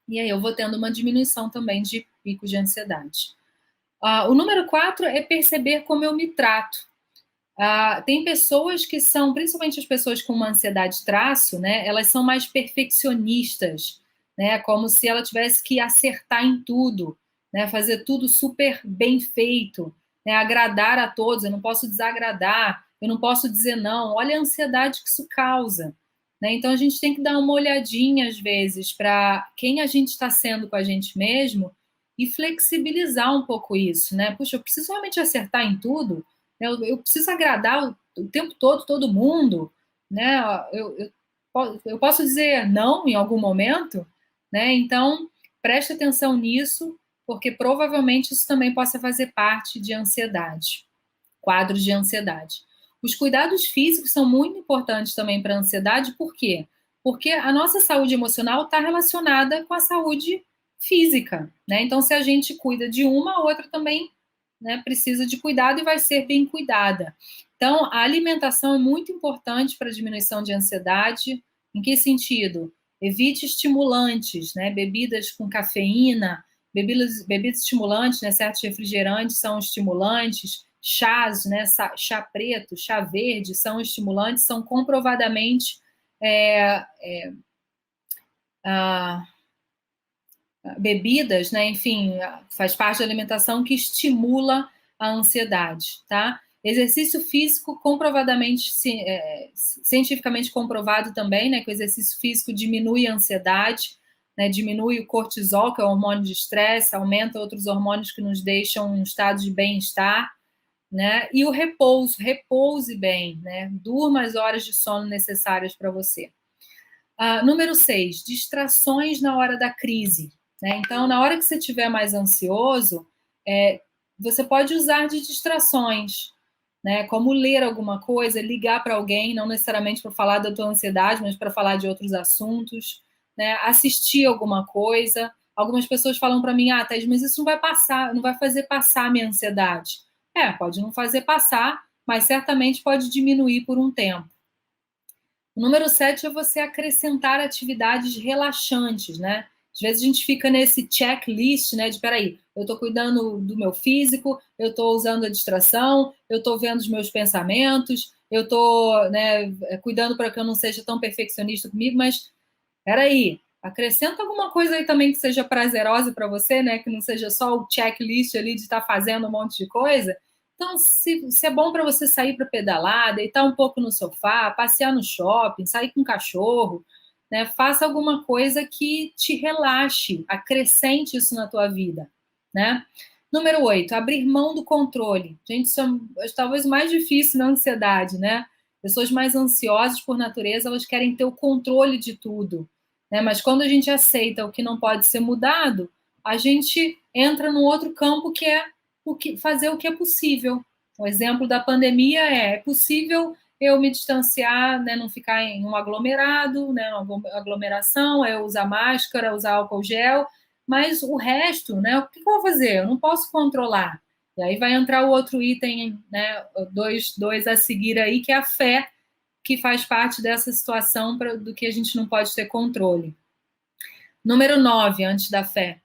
e aí eu vou tendo uma diminuição também de picos de ansiedade. O número 4 é perceber como eu me trato. Tem pessoas que são, principalmente as pessoas com uma ansiedade traço, né? Elas são mais perfeccionistas, né? Como se ela tivesse que acertar em tudo, né? Fazer tudo super bem feito, né? Agradar a todos. Eu não posso desagradar, eu não posso dizer não. Olha a ansiedade que isso causa, né? Então a gente tem que dar uma olhadinha às vezes para quem a gente está sendo com a gente mesmo e flexibilizar um pouco isso, né? Puxa, eu preciso realmente acertar em tudo. Eu preciso agradar o tempo todo, todo mundo, né? Eu posso dizer não em algum momento, né? Então, preste atenção nisso, porque provavelmente isso também possa fazer parte de ansiedade, quadros de ansiedade. Os cuidados físicos são muito importantes também para a ansiedade, por quê? Porque a nossa saúde emocional está relacionada com a saúde física, né? Então, se a gente cuida de uma, a outra também, né, precisa de cuidado e vai ser bem cuidada. Então, a alimentação é muito importante para a diminuição de ansiedade. Em que sentido? Evite estimulantes, né? Bebidas com cafeína, bebidas estimulantes, né? Certos refrigerantes são estimulantes, chás, né? Chá preto, chá verde são estimulantes, são comprovadamente bebidas, né? Enfim, faz parte da alimentação que estimula a ansiedade, tá? Exercício físico comprovadamente, cientificamente comprovado também, né? Que o exercício físico diminui a ansiedade, né? Diminui o cortisol, que é o hormônio de estresse, aumenta outros hormônios que nos deixam em um estado de bem-estar, né? E o repouso, repouse bem, né? Durma as horas de sono necessárias para você. Número 6, distrações na hora da crise, né? Então, na hora que você estiver mais ansioso, você pode usar de distrações, né? Como ler alguma coisa, ligar para alguém, não necessariamente para falar da tua ansiedade, mas para falar de outros assuntos, né? Assistir alguma coisa. Algumas pessoas falam para mim, Thaís, mas isso não vai passar, não vai fazer passar a minha ansiedade. Pode não fazer passar, mas certamente pode diminuir por um tempo. O número 7 é você acrescentar atividades relaxantes, né? Às vezes a gente fica nesse checklist, né? De peraí, eu estou cuidando do meu físico, eu estou usando a distração, eu estou vendo os meus pensamentos, eu estou, né, cuidando para que eu não seja tão perfeccionista comigo, mas peraí, acrescenta alguma coisa aí também que seja prazerosa para você, né? Que não seja só o checklist ali de estar fazendo um monte de coisa. Então, se é bom para você sair para pedalar, deitar um pouco no sofá, passear no shopping, sair com o cachorro, né? Faça alguma coisa que te relaxe, acrescente isso na tua vida, né? Número 8, abrir mão do controle. Gente, isso é talvez o mais difícil na ansiedade, né? Pessoas mais ansiosas por natureza, elas querem ter o controle de tudo, né? Mas quando a gente aceita o que não pode ser mudado, a gente entra num outro campo que é fazer o que é possível. O exemplo da pandemia é possível eu me distanciar, né, não ficar em um aglomerado, né, uma aglomeração, eu usar máscara, usar álcool gel, mas o resto, né, o que eu vou fazer? Eu não posso controlar. E aí vai entrar o outro item, né, dois a seguir aí, que é a fé, que faz parte dessa situação do que a gente não pode ter controle. Número 9, antes da fé,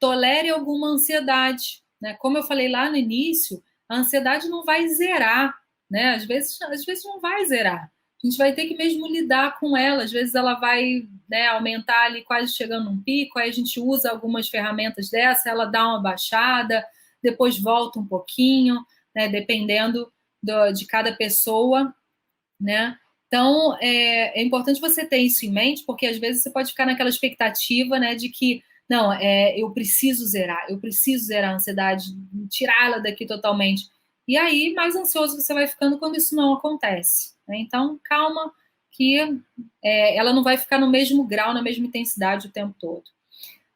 tolere alguma ansiedade, né? Como eu falei lá no início, a ansiedade não vai zerar, né? Às vezes não vai zerar. A gente vai ter que mesmo lidar com ela. Às vezes ela vai, né, aumentar ali quase chegando num pico, aí a gente usa algumas ferramentas dessa, ela dá uma baixada, depois volta um pouquinho, né? Dependendo de cada pessoa, né? Então, é importante você ter isso em mente, porque às vezes você pode ficar naquela expectativa, né, de que, não, eu preciso zerar a ansiedade, tirá-la daqui totalmente. E aí, mais ansioso você vai ficando quando isso não acontece, né? Então, calma, que ela não vai ficar no mesmo grau, na mesma intensidade o tempo todo.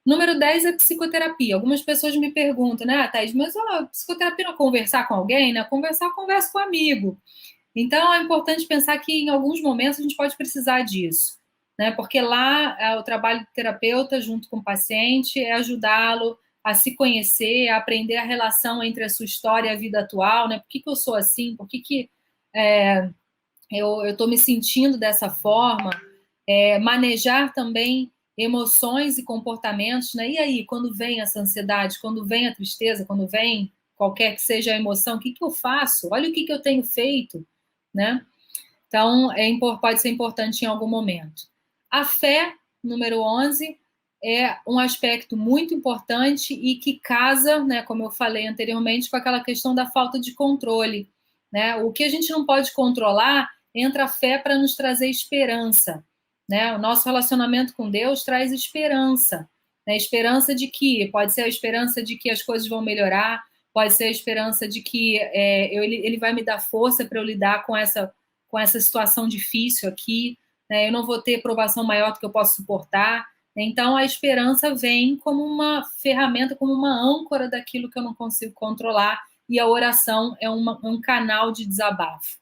Número 10 é psicoterapia. Algumas pessoas me perguntam, né, Thaís, mas psicoterapia não é conversar com alguém, né? Conversa com um amigo. Então, é importante pensar que em alguns momentos a gente pode precisar disso, né? Porque lá o trabalho do terapeuta junto com o paciente é ajudá-lo a se conhecer, a aprender a relação entre a sua história e a vida atual, né? Por que eu sou assim? Por que eu estou me sentindo dessa forma? Manejar também emoções e comportamentos, né? E aí, quando vem essa ansiedade, quando vem a tristeza, quando vem qualquer que seja a emoção, o que eu faço? Olha o que eu tenho feito, né? Então, pode ser importante em algum momento. A fé, número 11, é um aspecto muito importante e que casa, né, como eu falei anteriormente, com aquela questão da falta de controle, né? O que a gente não pode controlar, entra a fé para nos trazer esperança, né? O nosso relacionamento com Deus traz esperança, né? Esperança de que, pode ser a esperança de que as coisas vão melhorar, pode ser a esperança de que ele vai me dar força para eu lidar com essa situação difícil aqui, né? Eu não vou ter provação maior do que eu posso suportar. Então, a esperança vem como uma ferramenta, como uma âncora daquilo que eu não consigo controlar, e a oração é um canal de desabafo.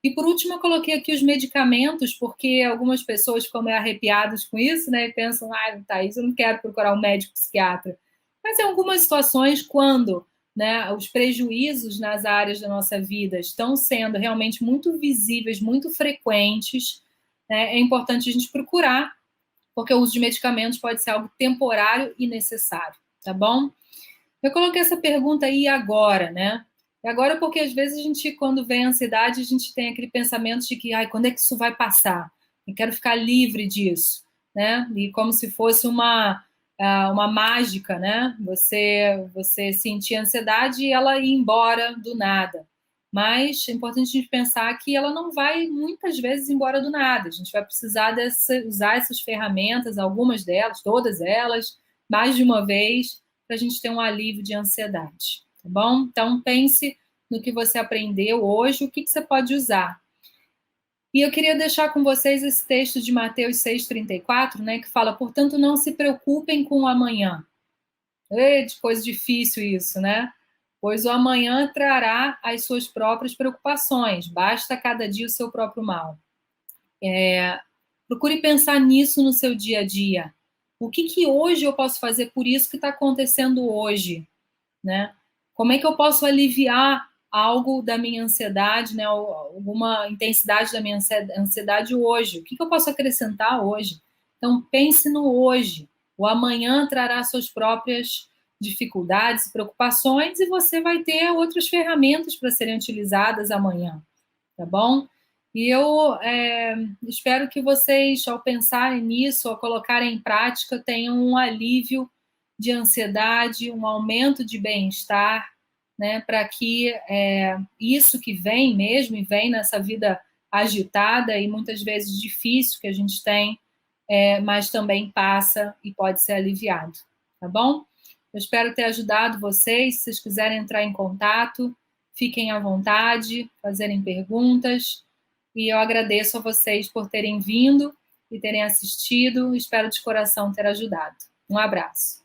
E por último, eu coloquei aqui os medicamentos, porque algumas pessoas ficam meio arrepiadas com isso, né? E pensam, Thaís, eu não quero procurar um médico psiquiatra. Mas em algumas situações, quando, né, os prejuízos nas áreas da nossa vida estão sendo realmente muito visíveis, muito frequentes, né, é importante a gente procurar, porque o uso de medicamentos pode ser algo temporário e necessário, tá bom? Eu coloquei essa pergunta aí agora, né? E agora porque às vezes a gente, quando vem a ansiedade, a gente tem aquele pensamento de que, quando é que isso vai passar? Eu quero ficar livre disso, né? E como se fosse uma mágica, né? Você sentir a ansiedade e ela ir embora do nada. Mas é importante a gente pensar que ela não vai, muitas vezes, embora do nada. A gente vai precisar usar essas ferramentas, algumas delas, todas elas, mais de uma vez, para a gente ter um alívio de ansiedade, tá bom? Então, pense no que você aprendeu hoje, o que você pode usar. E eu queria deixar com vocês esse texto de Mateus 6,34, né, que fala, portanto, não se preocupem com o amanhã. De coisa difícil isso, né? Pois o amanhã trará as suas próprias preocupações, basta cada dia o seu próprio mal. Procure pensar nisso no seu dia a dia. O que hoje eu posso fazer por isso que está acontecendo hoje, né? Como é que eu posso aliviar algo da minha ansiedade, né? Alguma intensidade da minha ansiedade hoje? O que eu posso acrescentar hoje? Então, pense no hoje. O amanhã trará suas próprias dificuldades e preocupações e você vai ter outras ferramentas para serem utilizadas amanhã, tá bom? E eu espero que vocês, ao pensarem nisso, ao colocarem em prática, tenham um alívio de ansiedade, um aumento de bem-estar, né, para que isso que vem mesmo, e vem nessa vida agitada e muitas vezes difícil que a gente tem, mas também passa e pode ser aliviado, tá bom? Eu espero ter ajudado vocês. Se vocês quiserem entrar em contato, fiquem à vontade, fazerem perguntas. E eu agradeço a vocês por terem vindo e terem assistido. Espero de coração ter ajudado. Um abraço.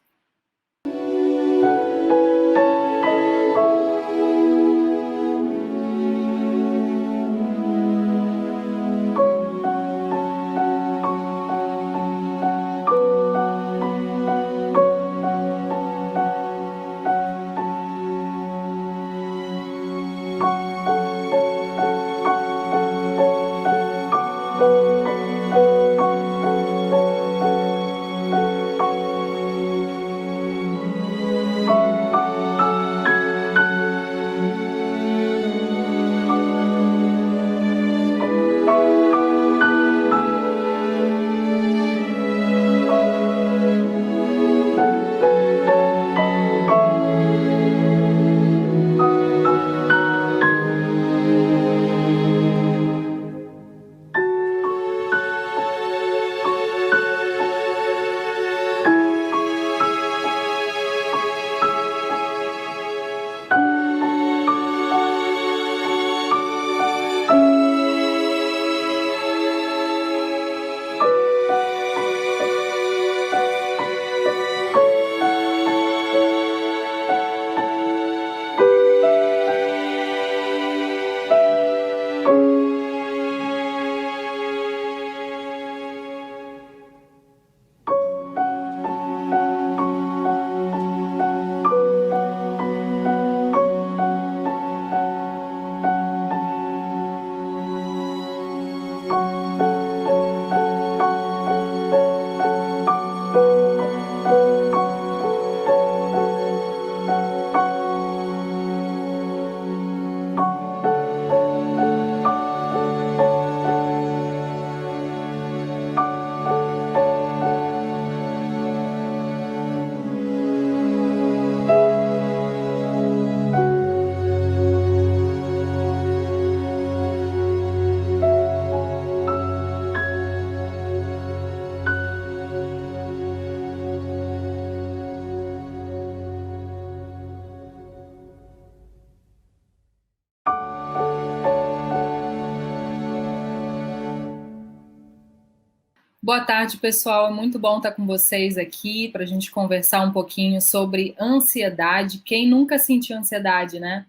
Boa tarde, pessoal. É muito bom estar com vocês aqui para a gente conversar um pouquinho sobre ansiedade. Quem nunca sentiu ansiedade, né?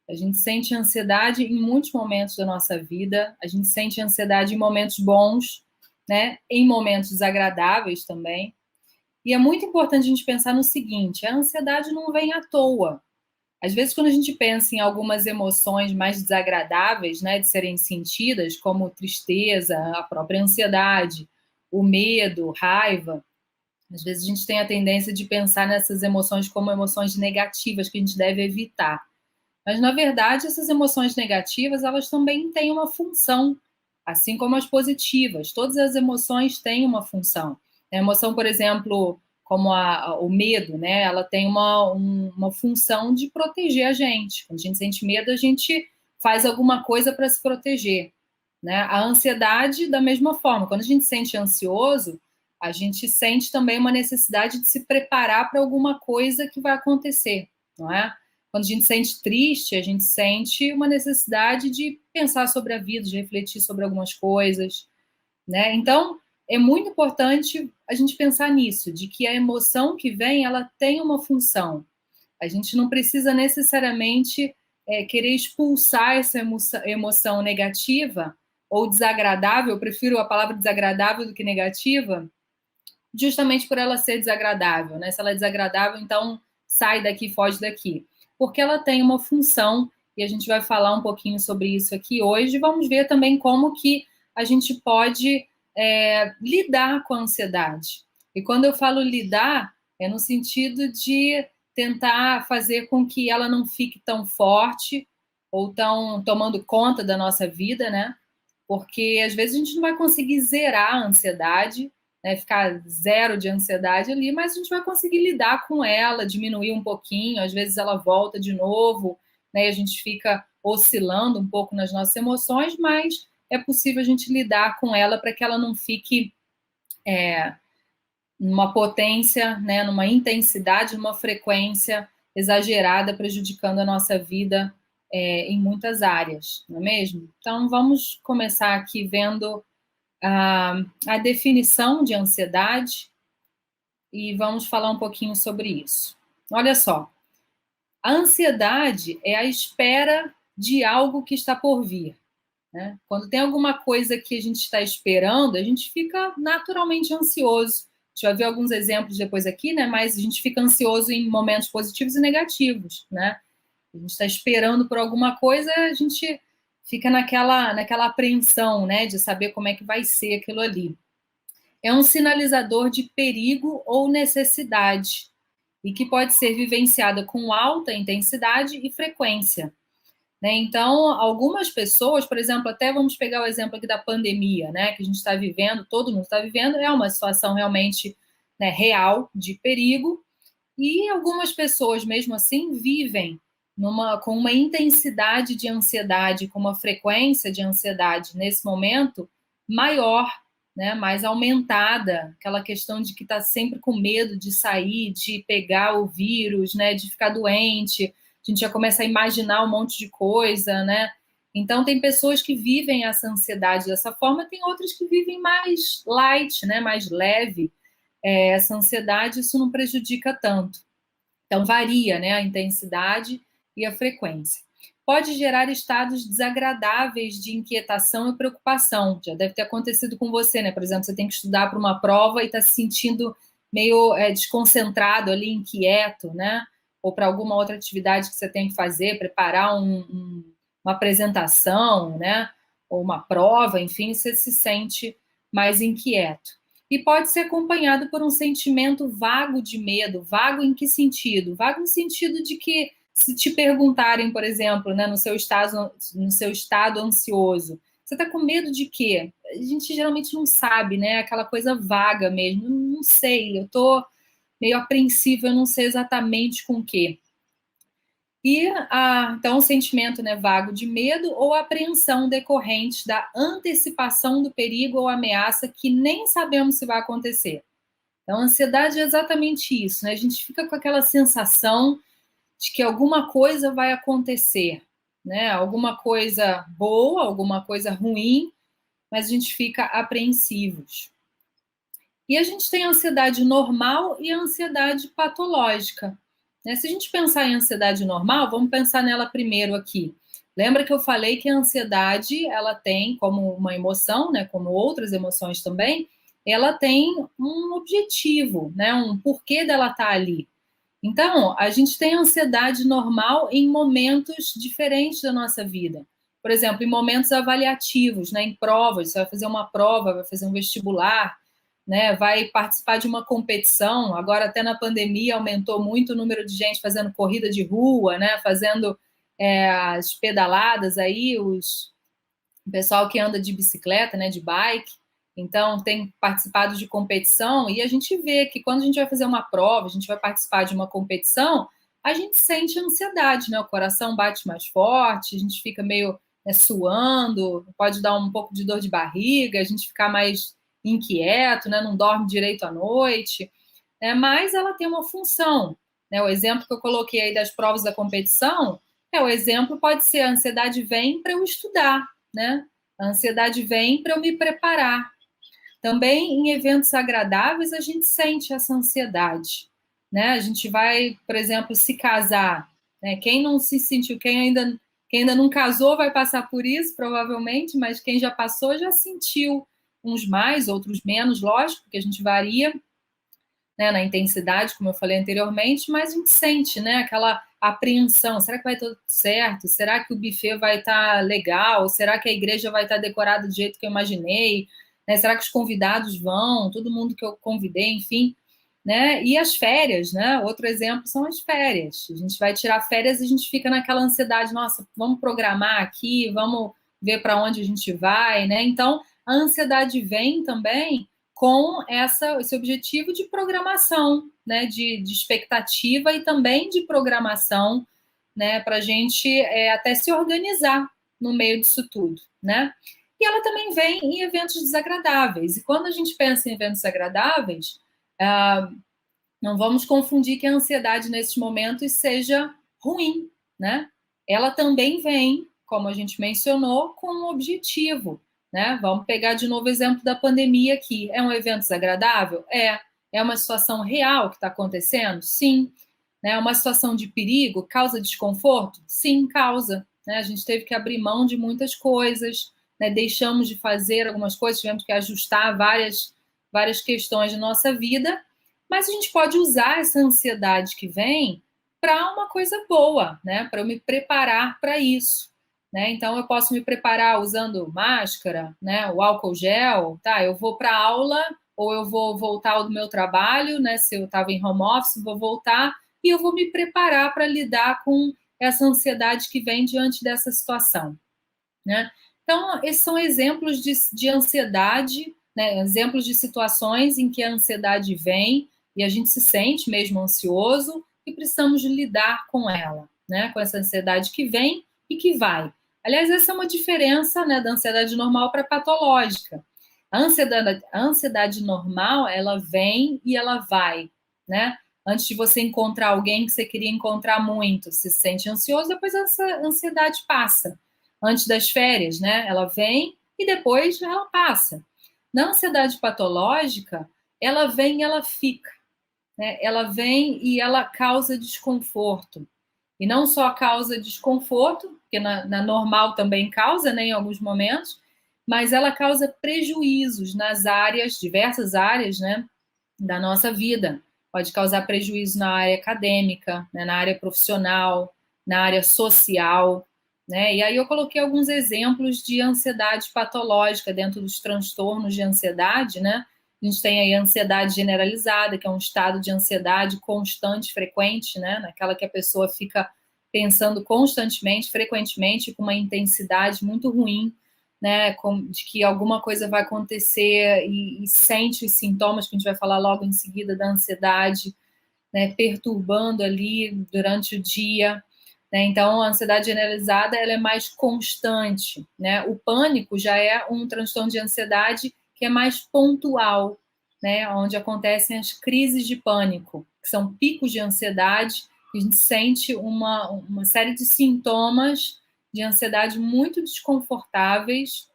A gente sente ansiedade em muitos momentos da nossa vida. A gente sente ansiedade em momentos bons, né? Em momentos desagradáveis também. E é muito importante a gente pensar no seguinte: a ansiedade não vem à toa. Às vezes, quando a gente pensa em algumas emoções mais desagradáveis, né, de serem sentidas, como tristeza, a própria ansiedade, o medo, raiva, às vezes a gente tem a tendência de pensar nessas emoções como emoções negativas que a gente deve evitar. Mas, na verdade, essas emoções negativas, elas também têm uma função, assim como as positivas. Todas as emoções têm uma função. A emoção, por exemplo, como o medo, né? Ela tem uma função de proteger a gente. Quando a gente sente medo, a gente faz alguma coisa para se proteger, né? A ansiedade, da mesma forma. Quando a gente se sente ansioso, a gente sente também uma necessidade de se preparar para alguma coisa que vai acontecer, não é? Quando a gente se sente triste, a gente sente uma necessidade de pensar sobre a vida, de refletir sobre algumas coisas, né? Então, é muito importante a gente pensar nisso, de que a emoção que vem, ela tem uma função. A gente não precisa necessariamente querer expulsar essa emoção negativa ou desagradável. Eu prefiro a palavra desagradável do que negativa, justamente por ela ser desagradável, né? Se ela é desagradável, então sai daqui, foge daqui. Porque ela tem uma função, e a gente vai falar um pouquinho sobre isso aqui hoje. Vamos ver também como que a gente pode lidar com a ansiedade. E quando eu falo lidar, é no sentido de tentar fazer com que ela não fique tão forte ou tão tomando conta da nossa vida, né? Porque às vezes a gente não vai conseguir zerar a ansiedade, né, ficar zero de ansiedade ali, mas a gente vai conseguir lidar com ela, diminuir um pouquinho, às vezes ela volta de novo, né, e a gente fica oscilando um pouco nas nossas emoções, mas é possível a gente lidar com ela para que ela não fique numa potência, né, numa intensidade, numa frequência exagerada, prejudicando a nossa vida em muitas áreas, não é mesmo? Então, vamos começar aqui vendo a definição de ansiedade e vamos falar um pouquinho sobre isso. Olha só, a ansiedade é a espera de algo que está por vir, né? Quando tem alguma coisa que a gente está esperando, a gente fica naturalmente ansioso. A gente vai ver alguns exemplos depois aqui, né? Mas a gente fica ansioso em momentos positivos e negativos, né? A gente está esperando por alguma coisa, a gente fica naquela apreensão, né? De saber como é que vai ser aquilo ali. É um sinalizador de perigo ou necessidade e que pode ser vivenciada com alta intensidade e frequência, né? Então, algumas pessoas, por exemplo, até vamos pegar o exemplo aqui da pandemia, né, que a gente está vivendo, todo mundo está vivendo, é uma situação realmente, né, real de perigo, e algumas pessoas, mesmo assim, vivem com uma intensidade de ansiedade, com uma frequência de ansiedade nesse momento maior, né, mais aumentada, aquela questão de que está sempre com medo de sair, de pegar o vírus, né, de ficar doente, a gente já começa a imaginar um monte de coisa, né? Então, tem pessoas que vivem essa ansiedade dessa forma, tem outras que vivem mais light, né, mais leve. Essa ansiedade, isso não prejudica tanto. Então, varia, né, a intensidade e a frequência. Pode gerar estados desagradáveis de inquietação e preocupação. Já deve ter acontecido com você, né? Por exemplo, você tem que estudar para uma prova e está se sentindo meio desconcentrado ali, inquieto, né? Ou para alguma outra atividade que você tem que fazer, preparar uma apresentação, né? Ou uma prova, enfim, você se sente mais inquieto. E pode ser acompanhado por um sentimento vago de medo. Vago em que sentido? Vago no sentido de que, se te perguntarem, por exemplo, né, no seu estado ansioso, você está com medo de quê? A gente geralmente não sabe, né? Aquela coisa vaga mesmo. Não sei, eu estou meio apreensiva, eu não sei exatamente com o quê. E então o sentimento, né, vago de medo ou apreensão decorrente da antecipação do perigo ou ameaça que nem sabemos se vai acontecer. Então, a ansiedade é exatamente isso, né? A gente fica com aquela sensação de que alguma coisa vai acontecer, né? Alguma coisa boa, alguma coisa ruim, mas a gente fica apreensivos. E a gente tem a ansiedade normal e a ansiedade patológica. Né? Se a gente pensar em ansiedade normal, vamos pensar nela primeiro aqui. Lembra que eu falei que a ansiedade, ela tem como uma emoção, né, como outras emoções também, ela tem um objetivo, né, um porquê dela estar ali. Então, a gente tem ansiedade normal em momentos diferentes da nossa vida. Por exemplo, em momentos avaliativos, né, em provas, você vai fazer uma prova, vai fazer um vestibular, né, vai participar de uma competição. Agora, até na pandemia, aumentou muito o número de gente fazendo corrida de rua, né, fazendo as pedaladas aí, o pessoal que anda de bicicleta, né, de bike. Então, tem participado de competição e a gente vê que quando a gente vai fazer uma prova, a gente vai participar de uma competição, a gente sente ansiedade, né? O coração bate mais forte, a gente fica meio, né, suando, pode dar um pouco de dor de barriga, a gente ficar mais inquieto, né? Não dorme direito à noite, né? Mas ela tem uma função, né? O exemplo que eu coloquei aí das provas da competição, o exemplo pode ser a ansiedade vem para eu estudar, né? A ansiedade vem para eu me preparar. Também em eventos agradáveis a gente sente essa ansiedade, né? A gente vai, por exemplo, se casar, né? Quem não se sentiu, quem ainda não casou vai passar por isso, provavelmente, mas quem já passou já sentiu, uns mais, outros menos, lógico, que a gente varia, né, na intensidade, como eu falei anteriormente, mas a gente sente, né, aquela apreensão. Será que vai tudo certo? Será que o buffet vai estar legal? Será que a igreja vai estar decorada do jeito que eu imaginei? Né? Será que os convidados vão? Todo mundo que eu convidei, enfim. Né? E as férias, né? Outro exemplo são as férias. A gente vai tirar férias e a gente fica naquela ansiedade, nossa, vamos programar aqui, vamos ver para onde a gente vai, né? Então, a ansiedade vem também com esse objetivo de programação, né, de expectativa e também de programação, né, para a gente até se organizar no meio disso tudo, né? E ela também vem em eventos desagradáveis. E quando a gente pensa em eventos desagradáveis, não vamos confundir que a ansiedade nesses momentos seja ruim, né? Ela também vem, como a gente mencionou, com um objetivo, né? Vamos pegar de novo o exemplo da pandemia aqui. É um evento desagradável? É. É uma situação real que está acontecendo? Sim. É uma situação de perigo? Causa desconforto? Sim, causa. Né? A gente teve que abrir mão de muitas coisas, né? Deixamos de fazer algumas coisas, tivemos que ajustar várias questões da nossa vida, mas a gente pode usar essa ansiedade que vem para uma coisa boa, né? Para eu me preparar para isso. Né? Então, eu posso me preparar usando máscara, né? O álcool gel, tá? Eu vou para aula ou eu vou voltar do meu trabalho, né? Se eu estava em home office, vou voltar e eu vou me preparar para lidar com essa ansiedade que vem diante dessa situação, né? Então, esses são exemplos de ansiedade, né? Exemplos de situações em que a ansiedade vem e a gente se sente mesmo ansioso e precisamos lidar com ela, né? Com essa ansiedade que vem e que vai. Aliás, essa é uma diferença, né, da ansiedade normal para a patológica. A ansiedade normal, ela vem e ela vai, né? Antes de você encontrar alguém que você queria encontrar muito, se sente ansioso, depois essa ansiedade passa. Antes das férias, né? Ela vem e depois ela passa. Na ansiedade patológica, ela vem e ela fica, né? Ela vem e ela causa desconforto. E não só causa desconforto, porque na normal também causa, né, em alguns momentos, mas ela causa prejuízos nas áreas, diversas áreas, né, da nossa vida. Pode causar prejuízo na área acadêmica, né, na área profissional, na área social, né? E aí eu coloquei alguns exemplos de ansiedade patológica dentro dos transtornos de ansiedade, né? A gente tem aí a ansiedade generalizada, que é um estado de ansiedade constante, frequente, né? Naquela que a pessoa fica pensando constantemente, frequentemente, com uma intensidade muito ruim, né? De que alguma coisa vai acontecer e sente os sintomas que a gente vai falar logo em seguida da ansiedade, né? Perturbando ali durante o dia. Né? Então, a ansiedade generalizada ela é mais constante. Né? O pânico já é um transtorno de ansiedade que é mais pontual, né? Onde acontecem as crises de pânico, que são picos de ansiedade, que a gente sente uma série de sintomas de ansiedade muito desconfortáveis,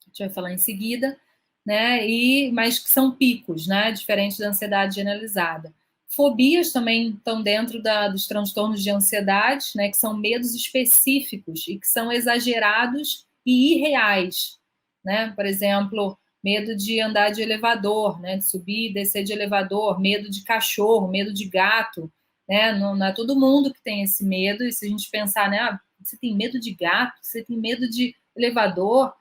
a gente vai falar em seguida, né? Mas que são picos, né? Diferente da ansiedade generalizada. Fobias também estão dentro dos transtornos de ansiedade, né? Que são medos específicos e que são exagerados e irreais, né? Por exemplo, medo de andar de elevador, né? De subir e descer de elevador, medo de cachorro, medo de gato, né? Não é todo mundo que tem esse medo. E se a gente pensar, né? Ah, você tem medo de gato, você tem medo de elevador,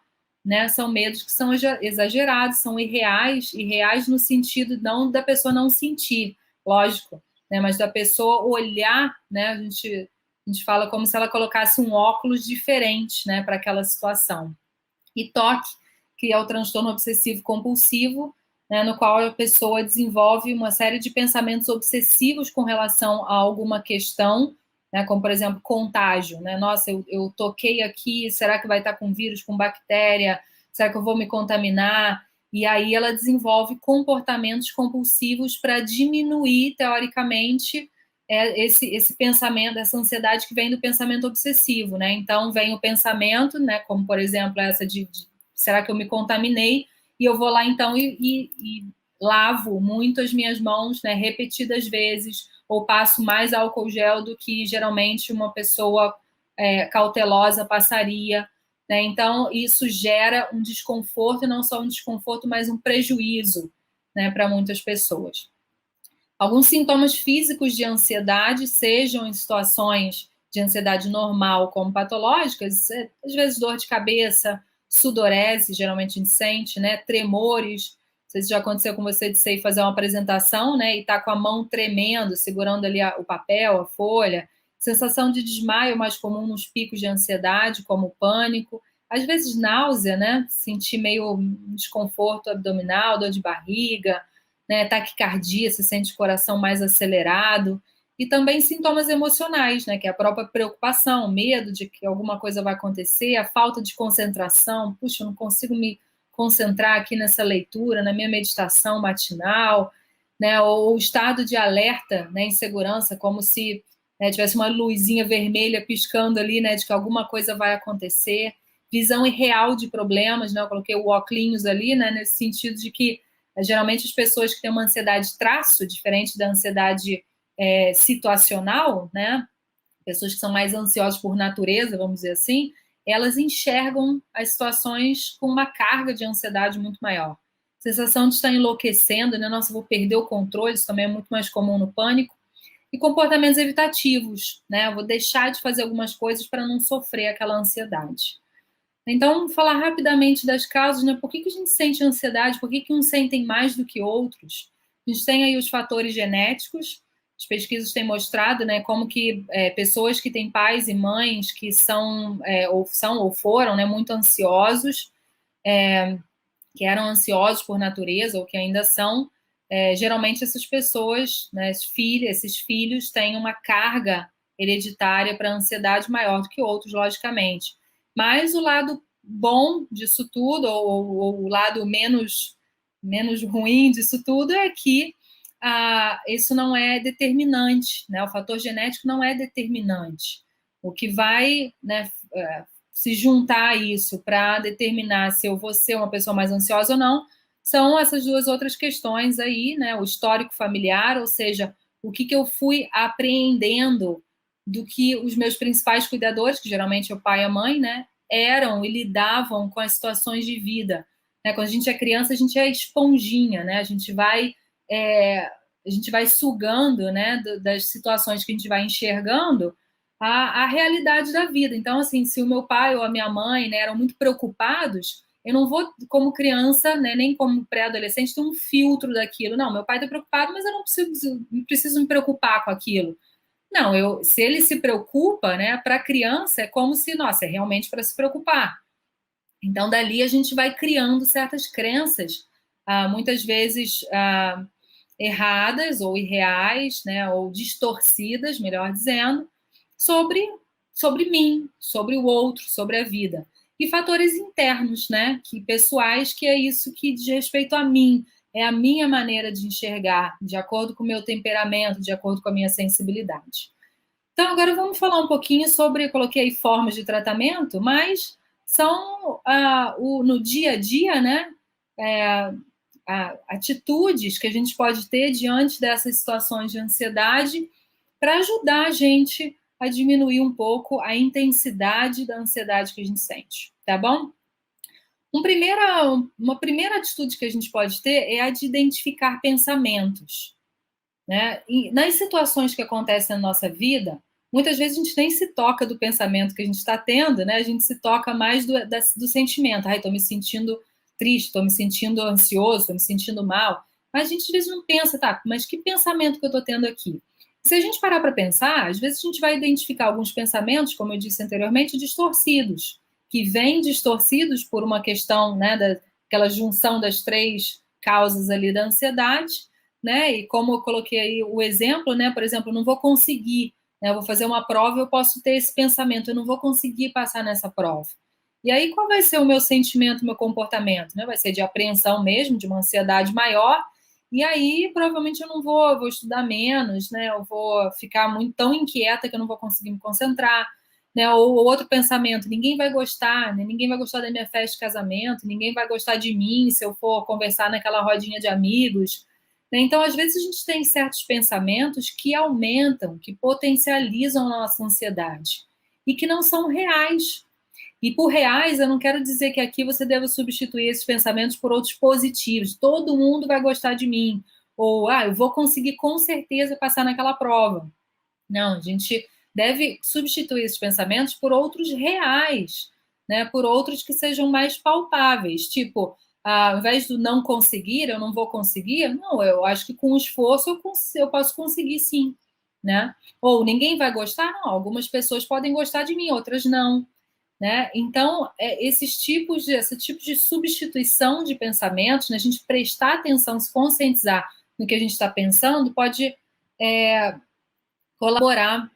né? São medos que são exagerados, são irreais no sentido não da pessoa não sentir, lógico, né? Mas da pessoa olhar, né? A gente fala como se ela colocasse um óculos diferente, né? Para aquela situação. E toque, que é o transtorno obsessivo compulsivo, né? No qual a pessoa desenvolve uma série de pensamentos obsessivos com relação a alguma questão, né, como, por exemplo, contágio, né? Nossa, eu toquei aqui, será que vai estar com vírus, com bactéria? Será que eu vou me contaminar? E aí ela desenvolve comportamentos compulsivos para diminuir, teoricamente, esse pensamento, essa ansiedade que vem do pensamento obsessivo, né? Então, vem o pensamento, né, como, por exemplo, essa de será que eu me contaminei? E eu vou lá, então, e lavo muito as minhas mãos, né, repetidas vezes, ou passo mais álcool gel do que geralmente uma pessoa cautelosa passaria, né? Então, isso gera um desconforto, e não só um desconforto, mas um prejuízo, né, para muitas pessoas. Alguns sintomas físicos de ansiedade, sejam em situações de ansiedade normal como patológicas, às vezes dor de cabeça, sudorese, geralmente a gente sente, né? Tremores. Não sei se já aconteceu com você de você ir fazer uma apresentação, né? E tá com a mão tremendo, segurando ali o papel, a folha. Sensação de desmaio mais comum nos picos de ansiedade, como o pânico. Às vezes náusea, né? Sentir meio desconforto abdominal, dor de barriga, né, taquicardia, se sente o coração mais acelerado, e também sintomas emocionais, né, que é a própria preocupação, medo de que alguma coisa vai acontecer, a falta de concentração, puxa, eu não consigo me concentrar aqui nessa leitura, na minha meditação matinal, né, ou o estado de alerta, né, insegurança, como se, né, tivesse uma luzinha vermelha piscando ali, né, de que alguma coisa vai acontecer, visão irreal de problemas, né, eu coloquei o óculos ali, né, nesse sentido de que geralmente as pessoas que têm uma ansiedade traço, diferente da ansiedade situacional, né? Pessoas que são mais ansiosas por natureza, vamos dizer assim, elas enxergam as situações com uma carga de ansiedade muito maior. Sensação de estar enlouquecendo, né? Nossa, vou perder o controle, isso também é muito mais comum no pânico. E comportamentos evitativos, né? Eu vou deixar de fazer algumas coisas para não sofrer aquela ansiedade. Então, vamos falar rapidamente das causas, né? Por que a gente sente ansiedade? Por que uns sentem mais do que outros? A gente tem aí os fatores genéticos. As pesquisas têm mostrado, né, como que pessoas que têm pais e mães que são ou foram, né, muito ansiosos, que eram ansiosos por natureza ou que ainda são, geralmente essas pessoas, né, esses filhos têm uma carga hereditária para a ansiedade maior do que outros, logicamente. Mas o lado bom disso tudo, ou o lado menos ruim disso tudo, é que isso não é determinante, né? O fator genético não é determinante. O que vai, né, se juntar a isso para determinar se eu vou ser uma pessoa mais ansiosa ou não, são essas duas outras questões aí, né? O histórico familiar, ou seja, o que eu fui apreendendo do que os meus principais cuidadores, que geralmente é o pai e a mãe, né, eram e lidavam com as situações de vida. Né? Quando a gente é criança, a gente é esponjinha, né? A gente vai sugando, né, das situações que a gente vai enxergando a realidade da vida. Então, assim, se o meu pai ou a minha mãe, né, eram muito preocupados, eu não vou, como criança, né, nem como pré-adolescente, ter um filtro daquilo. Não, meu pai está preocupado, mas eu não preciso me preocupar com aquilo. Não, se ele se preocupa, né, para a criança é como se, nossa, é realmente para se preocupar. Então, dali a gente vai criando certas crenças, muitas vezes erradas ou irreais, né, ou distorcidas, melhor dizendo, sobre mim, sobre o outro, sobre a vida. E fatores internos, né, pessoais, que é isso que diz respeito a mim, é a minha maneira de enxergar, de acordo com o meu temperamento, de acordo com a minha sensibilidade. Então, agora vamos falar um pouquinho sobre, eu coloquei aí formas de tratamento, mas são no dia a dia, né? atitudes que a gente pode ter diante dessas situações de ansiedade para ajudar a gente a diminuir um pouco a intensidade da ansiedade que a gente sente, tá bom? Uma primeira atitude que a gente pode ter é a de identificar pensamentos, né? E nas situações que acontecem na nossa vida, muitas vezes a gente nem se toca do pensamento que a gente está tendo, né? A gente se toca mais do sentimento. Ai, estou me sentindo triste, estou me sentindo ansioso, estou me sentindo mal. Mas a gente às vezes não pensa, tá, mas que pensamento que eu estou tendo aqui? Se a gente parar para pensar, às vezes a gente vai identificar alguns pensamentos, como eu disse anteriormente, distorcidos, que vêm distorcidos por uma questão, né, daquela junção das três causas ali da ansiedade, né? E como eu coloquei aí o exemplo, né? Por exemplo, eu não vou conseguir, né? Eu vou fazer uma prova, eu posso ter esse pensamento, eu não vou conseguir passar nessa prova. E aí, qual vai ser o meu sentimento, o meu comportamento? Né? Vai ser de apreensão mesmo, de uma ansiedade maior. E aí, provavelmente, eu não vou estudar menos, né? Eu vou ficar muito tão inquieta que eu não vou conseguir me concentrar. Né? Ou outro pensamento, ninguém vai gostar, né? Ninguém vai gostar da minha festa de casamento, ninguém vai gostar de mim se eu for conversar naquela rodinha de amigos. Então, às vezes, a gente tem certos pensamentos que aumentam, que potencializam a nossa ansiedade e que não são reais. E por reais, eu não quero dizer que aqui você deve substituir esses pensamentos por outros positivos. Todo mundo vai gostar de mim. Ou, eu vou conseguir com certeza passar naquela prova. Não, a gente deve substituir esses pensamentos por outros reais, né? Por outros que sejam mais palpáveis. Tipo, ao invés do não conseguir, eu não vou conseguir, não, eu acho que com esforço eu posso conseguir sim, né? Ou ninguém vai gostar, não, algumas pessoas podem gostar de mim, outras não. Né? Então, esse tipo de substituição de pensamentos, né, a gente prestar atenção, se conscientizar no que a gente está pensando, pode colaborar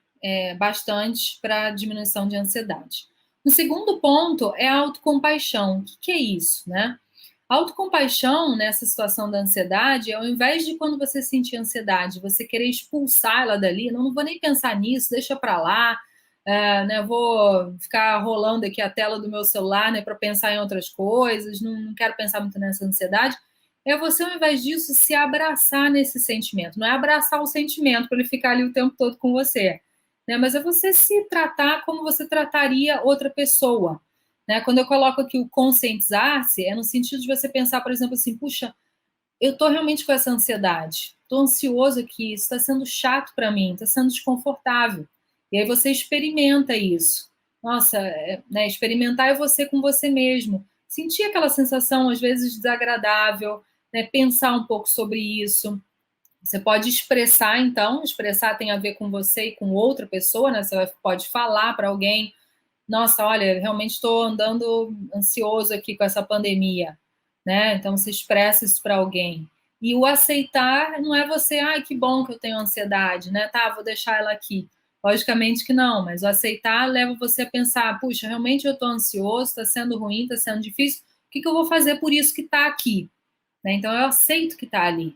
bastante para a diminuição de ansiedade. O segundo ponto é a autocompaixão. O que é isso? Né? A autocompaixão nessa situação da ansiedade, ao invés de quando você sentir ansiedade, você querer expulsar ela dali, não vou nem pensar nisso, deixa para lá, né, vou ficar rolando aqui a tela do meu celular, né, para pensar em outras coisas, não quero pensar muito nessa ansiedade. É você, ao invés disso, se abraçar nesse sentimento. Não é abraçar o sentimento para ele ficar ali o tempo todo com você, né, mas é você se tratar como você trataria outra pessoa. Né? Quando eu coloco aqui o conscientizar-se, é no sentido de você pensar, por exemplo, assim, puxa, eu estou realmente com essa ansiedade, estou ansioso aqui, isso está sendo chato para mim, está sendo desconfortável. E aí você experimenta isso. Nossa, né, experimentar é você com você mesmo. Sentir aquela sensação, às vezes, desagradável, né, pensar um pouco sobre isso. Você pode expressar, então, expressar tem a ver com você e com outra pessoa, né? Você pode falar para alguém, nossa, olha, realmente estou andando ansioso aqui com essa pandemia, né? Então se expressa isso para alguém. E o aceitar não é você, ai, que bom que eu tenho ansiedade, né? Tá, vou deixar ela aqui. Logicamente que não, mas o aceitar leva você a pensar, puxa, realmente eu estou ansioso, está sendo ruim, está sendo difícil, o que eu vou fazer por isso que está aqui? Né? Então eu aceito que está ali.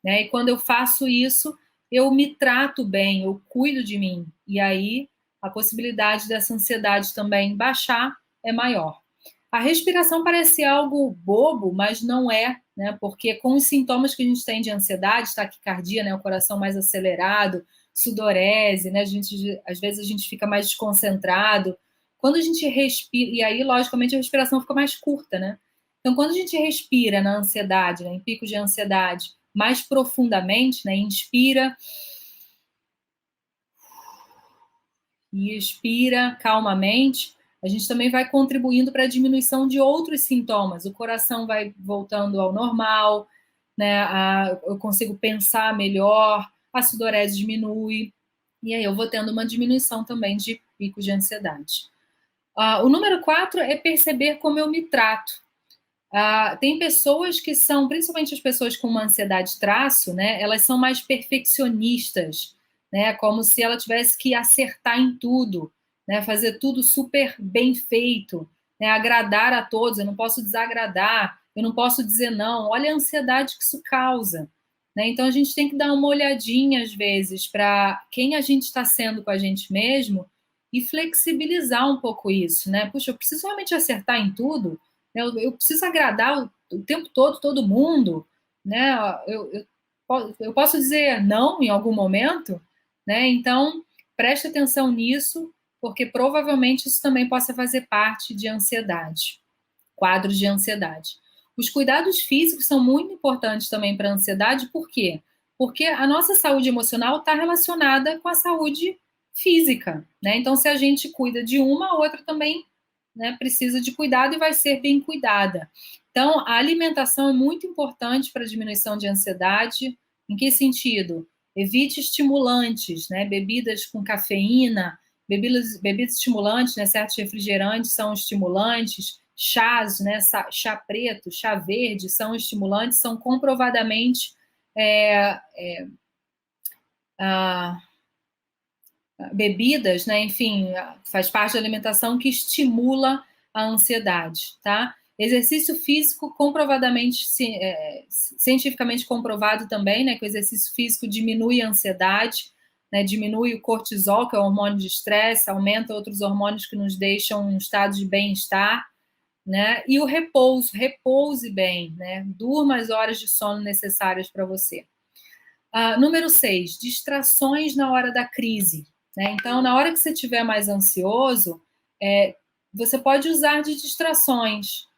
Né? E quando eu faço isso, eu me trato bem, eu cuido de mim. E aí a possibilidade dessa ansiedade também baixar é maior. A respiração parece algo bobo, mas não é, né? Porque com os sintomas que a gente tem de ansiedade, taquicardia, né? O coração mais acelerado, sudorese, né? Às vezes a gente fica mais desconcentrado. Quando a gente respira, e aí, logicamente, a respiração fica mais curta, né? Então, quando a gente respira na ansiedade, né, em picos de ansiedade, mais profundamente, né? Inspira e expira calmamente, a gente também vai contribuindo para a diminuição de outros sintomas. O coração vai voltando ao normal, né? Eu consigo pensar melhor, a sudorese diminui, e aí eu vou tendo uma diminuição também de picos de ansiedade. O número 4 é perceber como eu me trato. Tem pessoas que são, principalmente as pessoas com uma ansiedade traço, né? Elas são mais perfeccionistas, né? Como se ela tivesse que acertar em tudo, né? Fazer tudo super bem feito, né? Agradar a todos. Eu não posso desagradar, eu não posso dizer não. Olha a ansiedade que isso causa, né? Então a gente tem que dar uma olhadinha às vezes para quem a gente está sendo com a gente mesmo e flexibilizar um pouco isso, né? Puxa, eu preciso realmente acertar em tudo. Eu preciso agradar o tempo todo, todo mundo, né? Eu posso dizer não em algum momento, né? Então, preste atenção nisso, porque provavelmente isso também possa fazer parte de ansiedade, quadros de ansiedade. Os cuidados físicos são muito importantes também para a ansiedade, por quê? Porque a nossa saúde emocional está relacionada com a saúde física, né? Então, se a gente cuida de uma, a outra também, né, precisa de cuidado e vai ser bem cuidada. Então, a alimentação é muito importante para a diminuição de ansiedade. Em que sentido? Evite estimulantes, né? Bebidas com cafeína, bebidas estimulantes, né? Certos refrigerantes são estimulantes, chás, né? Chá preto, chá verde são estimulantes, são comprovadamente ah, bebidas, né? Enfim, faz parte da alimentação que estimula a ansiedade, tá? Exercício físico comprovadamente, cientificamente comprovado também, né? Que o exercício físico diminui a ansiedade, né? Diminui o cortisol, que é o hormônio de estresse, aumenta outros hormônios que nos deixam em um estado de bem-estar, né? E o repouso, repouse bem, né? Durma as horas de sono necessárias para você. Número 6, distrações na hora da crise. Né? Então, na hora que você estiver mais ansioso, você pode usar de distrações,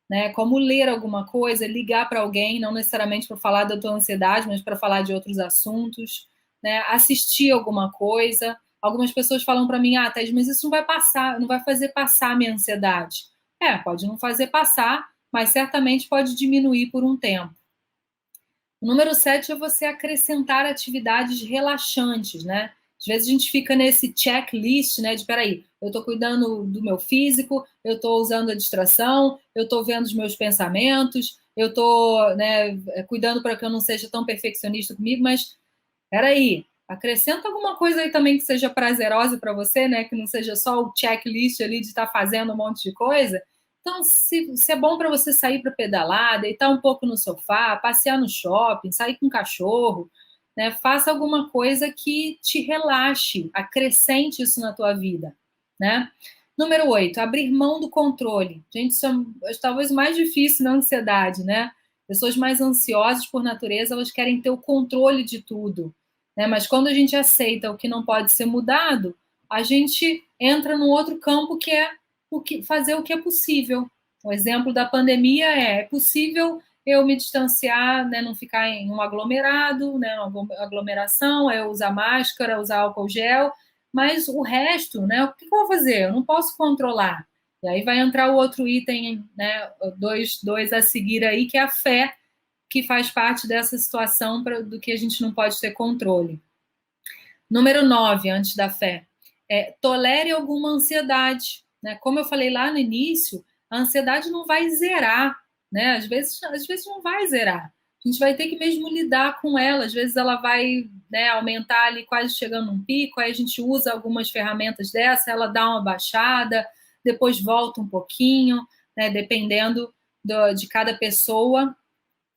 né? Como ler alguma coisa, ligar para alguém, não necessariamente para falar da tua ansiedade, mas para falar de outros assuntos, né? Assistir alguma coisa. Algumas pessoas falam para mim, Thaís, mas isso não vai passar, não vai fazer passar a minha ansiedade. Pode não fazer passar, mas certamente pode diminuir por um tempo. O número 7 é você acrescentar atividades relaxantes, né? Às vezes a gente fica nesse checklist, né? De peraí, eu estou cuidando do meu físico, eu estou usando a distração, eu estou vendo os meus pensamentos, eu estou, né, cuidando para que eu não seja tão perfeccionista comigo, mas peraí, acrescenta alguma coisa aí também que seja prazerosa para você, né? Que não seja só o checklist ali de estar fazendo um monte de coisa. Então, se é bom para você sair para pedalar, deitar um pouco no sofá, passear no shopping, sair com o cachorro, né? Faça alguma coisa que te relaxe, acrescente isso na tua vida, né? Número 8, abrir mão do controle. Gente, isso é talvez o mais difícil na ansiedade, né? Pessoas mais ansiosas por natureza, elas querem ter o controle de tudo, né? Mas quando a gente aceita o que não pode ser mudado, a gente entra num outro campo que é fazer o que é possível. O exemplo da pandemia é possível eu me distanciar, né, não ficar em um aglomerado, né, uma aglomeração, é usar máscara, usar álcool gel, mas o resto, né, o que eu vou fazer? Eu não posso controlar. E aí vai entrar o outro item, né, dois a seguir aí, que é a fé, que faz parte dessa situação do que a gente não pode ter controle. Número 9, antes da fé, tolere alguma ansiedade. Né? Como eu falei lá no início, a ansiedade não vai zerar, né? Às vezes não vai zerar. A gente vai ter que mesmo lidar com ela. Às vezes ela vai, né, aumentar ali quase chegando num pico, aí a gente usa algumas ferramentas dessa, ela dá uma baixada, depois volta um pouquinho, né, dependendo de cada pessoa,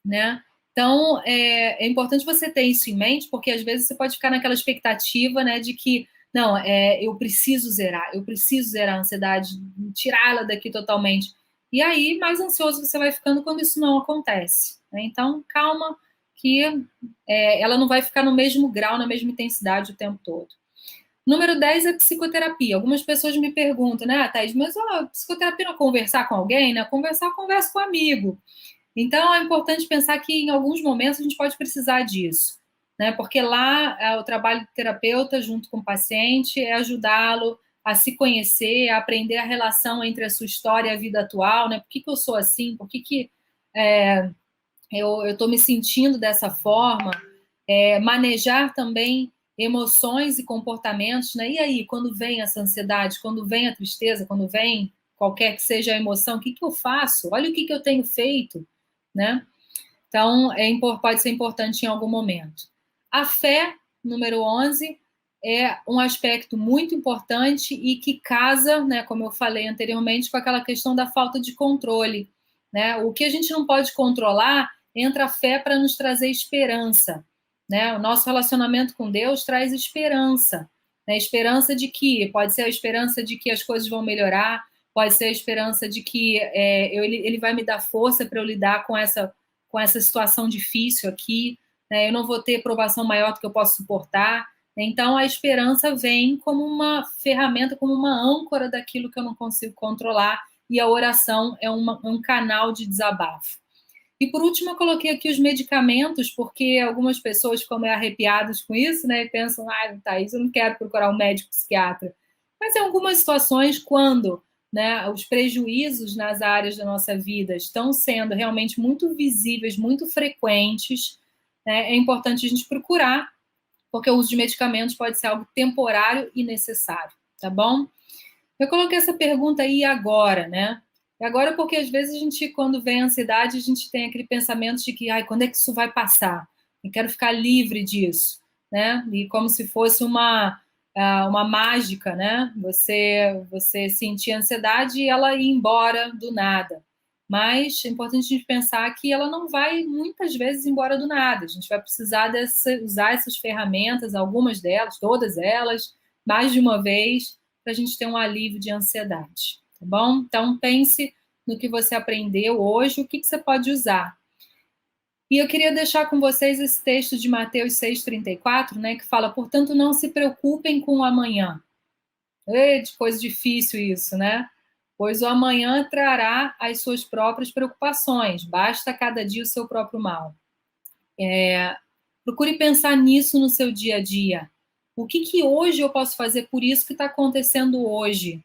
né? Então, é importante você ter isso em mente, porque às vezes você pode ficar naquela expectativa, né, de que, não, eu preciso zerar a ansiedade, tirá-la daqui totalmente. E aí, mais ansioso você vai ficando quando isso não acontece. Né? Então, calma, que ela não vai ficar no mesmo grau, na mesma intensidade o tempo todo. Número 10 é psicoterapia. Algumas pessoas me perguntam, né, Thaís, mas psicoterapia não é conversar com alguém, né? Conversar, conversa com um amigo. Então, é importante pensar que em alguns momentos a gente pode precisar disso, né? Porque lá o trabalho do terapeuta junto com o paciente é ajudá-lo a se conhecer, a aprender a relação entre a sua história e a vida atual, né? Por que eu sou assim? Por que eu estou me sentindo dessa forma? Manejar também emoções e comportamentos, né? E aí, quando vem essa ansiedade, quando vem a tristeza, quando vem qualquer que seja a emoção, o que eu faço? Olha o que eu tenho feito, né? Então, pode ser importante em algum momento. A fé, número 11, é um aspecto muito importante e que casa, né, como eu falei anteriormente, com aquela questão da falta de controle. Né? O que a gente não pode controlar, entra a fé para nos trazer esperança. Né? O nosso relacionamento com Deus traz esperança. Né? Esperança de que, pode ser a esperança de que as coisas vão melhorar, pode ser a esperança de que ele vai me dar força para eu lidar com essa situação difícil aqui, né? Eu não vou ter provação maior do que eu posso suportar. Então, a esperança vem como uma ferramenta, como uma âncora daquilo que eu não consigo controlar, e a oração é um canal de desabafo. E, por último, eu coloquei aqui os medicamentos, porque algumas pessoas ficam meio arrepiadas com isso, né? E pensam, Thaís, eu não quero procurar um médico psiquiatra. Mas em algumas situações, quando, né, os prejuízos nas áreas da nossa vida estão sendo realmente muito visíveis, muito frequentes, né, é importante a gente procurar, porque o uso de medicamentos pode ser algo temporário e necessário, tá bom? Eu coloquei essa pergunta aí agora, né? E agora porque às vezes a gente, quando vem a ansiedade, a gente tem aquele pensamento de que, quando é que isso vai passar? Eu quero ficar livre disso, né? E como se fosse uma mágica, né? Você sentir ansiedade e ela ir embora do nada. Mas é importante a gente pensar que ela não vai, muitas vezes, embora do nada. A gente vai precisar usar essas ferramentas, algumas delas, todas elas, mais de uma vez, para a gente ter um alívio de ansiedade, tá bom? Então, pense no que você aprendeu hoje, o que você pode usar. E eu queria deixar com vocês esse texto de Mateus 6,34, né, que fala, portanto, não se preocupem com o amanhã. De coisa difícil isso, né? Pois o amanhã trará as suas próprias preocupações, basta cada dia o seu próprio mal. Procure pensar nisso no seu dia a dia. O que hoje eu posso fazer por isso que está acontecendo hoje,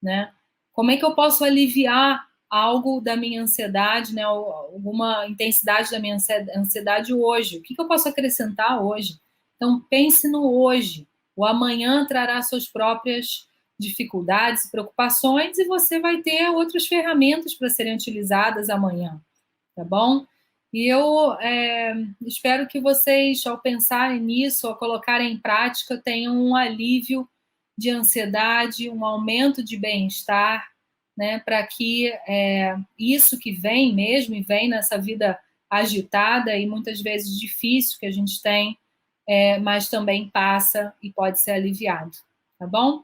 né? Como é que eu posso aliviar algo da minha ansiedade, né? Alguma intensidade da minha ansiedade hoje? O que eu posso acrescentar hoje? Então, pense no hoje. O amanhã trará suas próprias dificuldades e preocupações e você vai ter outras ferramentas para serem utilizadas amanhã, tá bom? E eu espero que vocês, ao pensarem nisso, ao colocarem em prática, tenham um alívio de ansiedade, um aumento de bem-estar, né, para que isso que vem mesmo, e vem nessa vida agitada e muitas vezes difícil que a gente tem, mas também passa e pode ser aliviado, tá bom?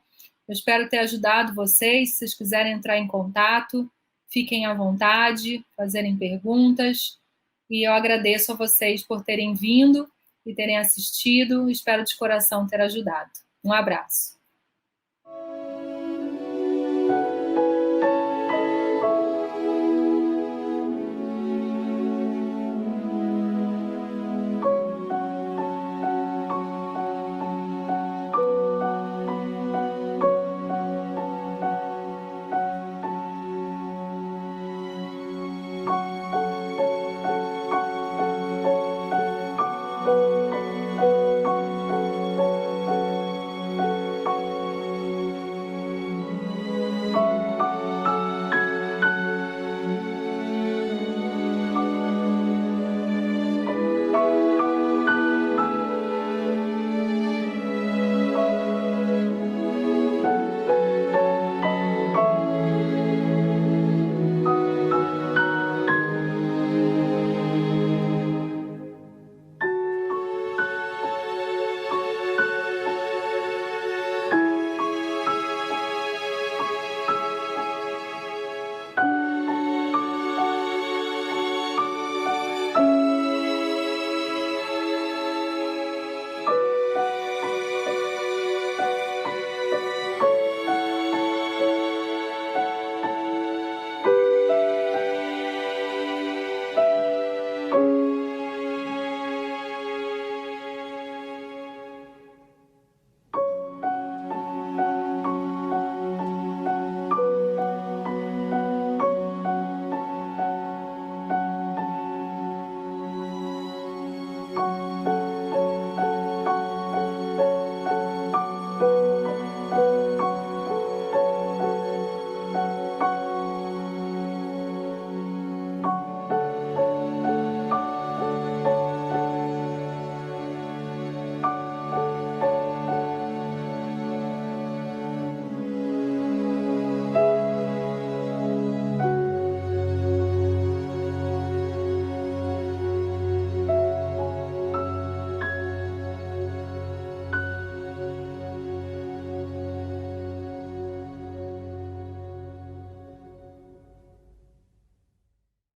Eu espero ter ajudado vocês. Se vocês quiserem entrar em contato, fiquem à vontade, fazerem perguntas, e eu agradeço a vocês por terem vindo e terem assistido. Espero de coração ter ajudado. Um abraço.